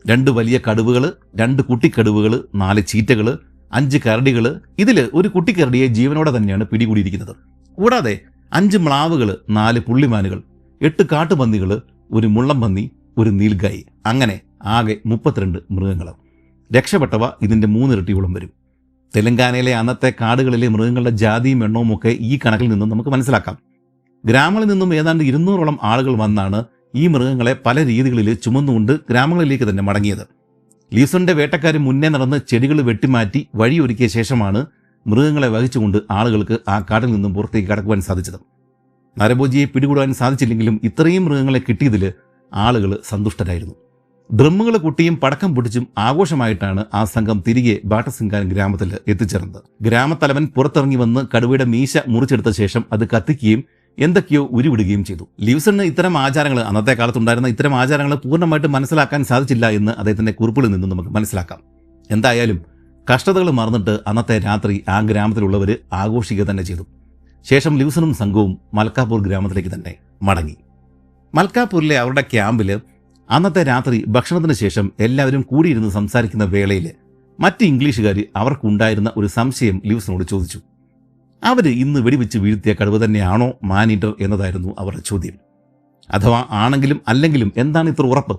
2 വലിയ കടുവകൾ, 2 കുട്ടിക്കടുവകൾ, 4 ചീറ്റകൾ, 5 കരടികൾ. ഇതിൽ ഒരു കുട്ടിക്കരടിയെ ജീവനോടെ തന്നെയാണ് പിടികൂടിയിരിക്കുന്നത്. കൂടാതെ 5 മ്ലാവുകൾ, 4 പുള്ളിമാനുകൾ, 8 കാട്ടുപന്നികൾ, ഒരു മുള്ളംപന്നി, ഒരു നീൽഗായി. അങ്ങനെ ആകെ 32 മൃഗങ്ങൾ. രക്ഷപ്പെട്ടവ ഇതിന്റെ 3 ഇരട്ടിയോളം വരും. തെലങ്കാനയിലെ അന്നത്തെ കാടുകളിലെ മൃഗങ്ങളുടെ ജാതിയും എണ്ണവും ഒക്കെ ഈ കണക്കിൽ നിന്നും നമുക്ക് മനസ്സിലാക്കാം. ഗ്രാമങ്ങളിൽ നിന്നും ഏതാണ്ട് 200ഓളം ആളുകൾ വന്നാണ് ഈ മൃഗങ്ങളെ പല രീതികളിൽ ചുമന്നുകൊണ്ട് ഗ്രാമങ്ങളിലേക്ക് തന്നെ മടങ്ങിയത്. ലൂസന്റെ വേട്ടക്കാർ മുന്നേ നടന്ന് ചെടികൾ വെട്ടിമാറ്റി വഴിയൊരുക്കിയ ശേഷമാണ് മൃഗങ്ങളെ വഹിച്ചുകൊണ്ട് ആളുകൾക്ക് ആ കാട്ടിൽ നിന്നും പുറത്തേക്ക് കടക്കുവാൻ സാധിച്ചത്. നരഭോജിയെ പിടികൂടാൻ സാധിച്ചില്ലെങ്കിലും ഇത്രയും മൃഗങ്ങളെ കിട്ടിയതിൽ ആളുകൾ സന്തുഷ്ടരായിരുന്നു. ഡ്രമ്മുകൾ കുട്ടിയും പടക്കം പൊട്ടിച്ചും ആഘോഷമായിട്ടാണ് ആ സംഘം തിരികെ ബാട്ടസിംഗാൻ ഗ്രാമത്തിൽ എത്തിച്ചേർന്നത്. ഗ്രാമത്തലവൻ പുറത്തിറങ്ങി വന്ന് കടുവയുടെ മീശ മുറിച്ചെടുത്ത ശേഷം അത് കത്തിക്കുകയും എന്തൊക്കെയോ ഉരുവിടുകയും ചെയ്തു. ലൂസന് ഇത്തരം ആചാരങ്ങൾ, അന്നത്തെ കാലത്തുണ്ടായിരുന്ന ഇത്തരം ആചാരങ്ങൾ പൂർണ്ണമായിട്ട് മനസ്സിലാക്കാൻ സാധിച്ചില്ല എന്ന് അദ്ദേഹത്തിന്റെ കുറിപ്പുകളിൽ നിന്ന് നമുക്ക് മനസ്സിലാക്കാം. എന്തായാലും കഷ്ടതകൾ മറന്നിട്ട് അന്നത്തെ രാത്രി ആ ഗ്രാമത്തിലുള്ളവർ ആഘോഷിക്കുക തന്നെ ചെയ്തു. ശേഷം ലൂസനും സംഘവും മൽക്കാപൂർ ഗ്രാമത്തിലേക്ക് തന്നെ മടങ്ങി. മൽക്കാപൂരിലെ അവരുടെ ക്യാമ്പിൽ അന്നത്തെ രാത്രി ഭക്ഷണത്തിന് ശേഷം എല്ലാവരും കൂടിയിരുന്ന് സംസാരിക്കുന്ന വേളയിൽ മറ്റ് ഇംഗ്ലീഷുകാർ അവർക്കുണ്ടായിരുന്ന ഒരു സംശയം ലൂസനോട് ചോദിച്ചു. അവർ ഇന്ന് വെടിവെച്ച് വീഴ്ത്തിയ കടുവ തന്നെയാണോ മാനീറ്റർ എന്നതായിരുന്നു അവരുടെ ചോദ്യം. അഥവാ ആണെങ്കിലും അല്ലെങ്കിലും എന്താണ് ഇത്ര ഉറപ്പ്?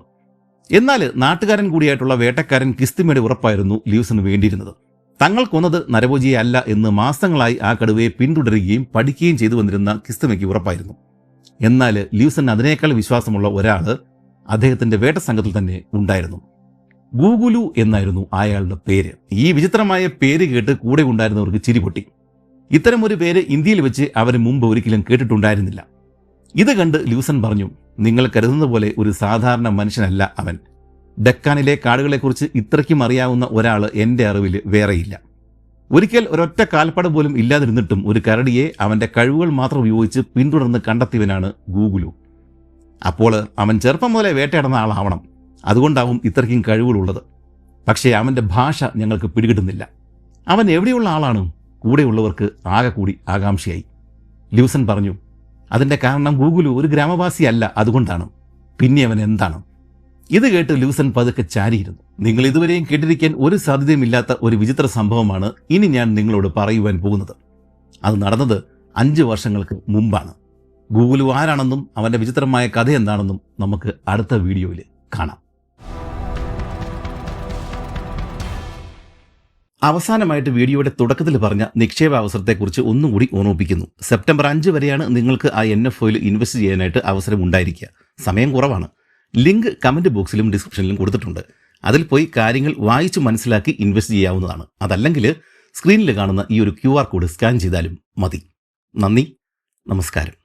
എന്നാൽ നാട്ടുകാരൻ കൂടിയായിട്ടുള്ള വേട്ടക്കാരൻ കിസ്തുമയുടെ ഉറപ്പായിരുന്നു ലൂസന് വേണ്ടിയിരുന്നത്. തങ്ങൾ കൊന്നത് നരഭോജിയെ അല്ല എന്ന് മാസങ്ങളായി ആ കടുവയെ പിന്തുടരുകയും പഠിക്കുകയും ചെയ്തു വന്നിരുന്ന കിസ്തുമയ്ക്ക് ഉറപ്പായിരുന്നു. എന്നാൽ ലൂസന് അതിനേക്കാൾ വിശ്വാസമുള്ള ഒരാൾ അദ്ദേഹത്തിന്റെ വേട്ട സംഘത്തിൽ തന്നെ ഉണ്ടായിരുന്നു. ഗൂഗുലു എന്നായിരുന്നു അയാളുടെ പേര്. ഈ വിചിത്രമായ പേര് കേട്ട് കൂടെ ഉണ്ടായിരുന്നവർക്ക് ചിരിപൊട്ടി. ഇത്തരമൊരു പേര് ഇന്ത്യയിൽ വെച്ച് അവർ മുമ്പ് ഒരിക്കലും കേട്ടിട്ടുണ്ടായിരുന്നില്ല. ഇത് കണ്ട് ലൂസൻ പറഞ്ഞു, നിങ്ങൾ കരുതുന്ന പോലെ ഒരു സാധാരണ മനുഷ്യനല്ല അവൻ. ഡെക്കാനിലെ കാടുകളെക്കുറിച്ച് ഇത്രയ്ക്കും അറിയാവുന്ന ഒരാൾ എൻ്റെ അറിവിൽ വേറെയില്ല. ഒരിക്കൽ ഒരൊറ്റ കാൽപ്പാട് പോലും ഇല്ലാതിരുന്നിട്ടും ഒരു കരടിയെ അവൻ്റെ കഴിവുകൾ മാത്രം ഉപയോഗിച്ച് പിന്തുടർന്ന് കണ്ടെത്തിയവനാണ് ഗൂഗുലു. അപ്പോൾ അവൻ ചെറുപ്പം മുതലേ വേട്ടയാടുന്ന ആളാവണം. അതുകൊണ്ടാവും ഇത്രയ്ക്കും കഴിവുകളുള്ളത്. പക്ഷേ അവൻ്റെ ഭാഷ ഞങ്ങൾക്ക് പിടികിട്ടുന്നില്ല. അവൻ എവിടെയുള്ള ആളാണ്? കൂടെയുള്ളവർക്ക് ആകെ കൂടി ആകാംക്ഷയായി. ലൂസൻ പറഞ്ഞു, അതിൻ്റെ കാരണം ഗൂഗുലു ഒരു ഗ്രാമവാസിയല്ല, അതുകൊണ്ടാണ്. പിന്നെ അവൻ എന്താണ്? ഇത് കേട്ട് ലൂസൻ പതുക്കെ ചാരിയിരുന്നു. നിങ്ങൾ ഇതുവരെയും കേട്ടിരിക്കാൻ ഒരു സാധ്യതയുമില്ലാത്ത ഒരു വിചിത്ര സംഭവമാണ് ഇനി ഞാൻ നിങ്ങളോട് പറയുവാൻ പോകുന്നത്. അത് നടന്നത് 5 വർഷങ്ങൾക്ക് മുമ്പാണ്. ഗൂഗുലു ആരാണെന്നും അവൻ്റെ വിചിത്രമായ കഥ എന്താണെന്നും നമുക്ക് അടുത്ത വീഡിയോയിൽ കാണാം. അവസാനമായിട്ട് വീഡിയോയുടെ തുടക്കത്തിൽ പറഞ്ഞ നിക്ഷേപ അവസരത്തെക്കുറിച്ച് ഒന്നുകൂടി ഓർമ്മിപ്പിക്കുന്നു. സെപ്റ്റംബർ 5 വരെയാണ് നിങ്ങൾക്ക് ആ NFOയിൽ ഇൻവെസ്റ്റ് ചെയ്യാനായിട്ട് അവസരം ഉണ്ടായിരിക്കുക. സമയം കുറവാണ്. ലിങ്ക് കമൻറ്റ് ബോക്സിലും ഡിസ്ക്രിപ്ഷനിലും കൊടുത്തിട്ടുണ്ട്. അതിൽ പോയി കാര്യങ്ങൾ വായിച്ചു മനസ്സിലാക്കി ഇൻവെസ്റ്റ് ചെയ്യാവുന്നതാണ്. അതല്ലെങ്കിൽ സ്ക്രീനിൽ കാണുന്ന ഈ ഒരു QR കോഡ് സ്കാൻ ചെയ്താലും മതി. നന്ദി, നമസ്കാരം.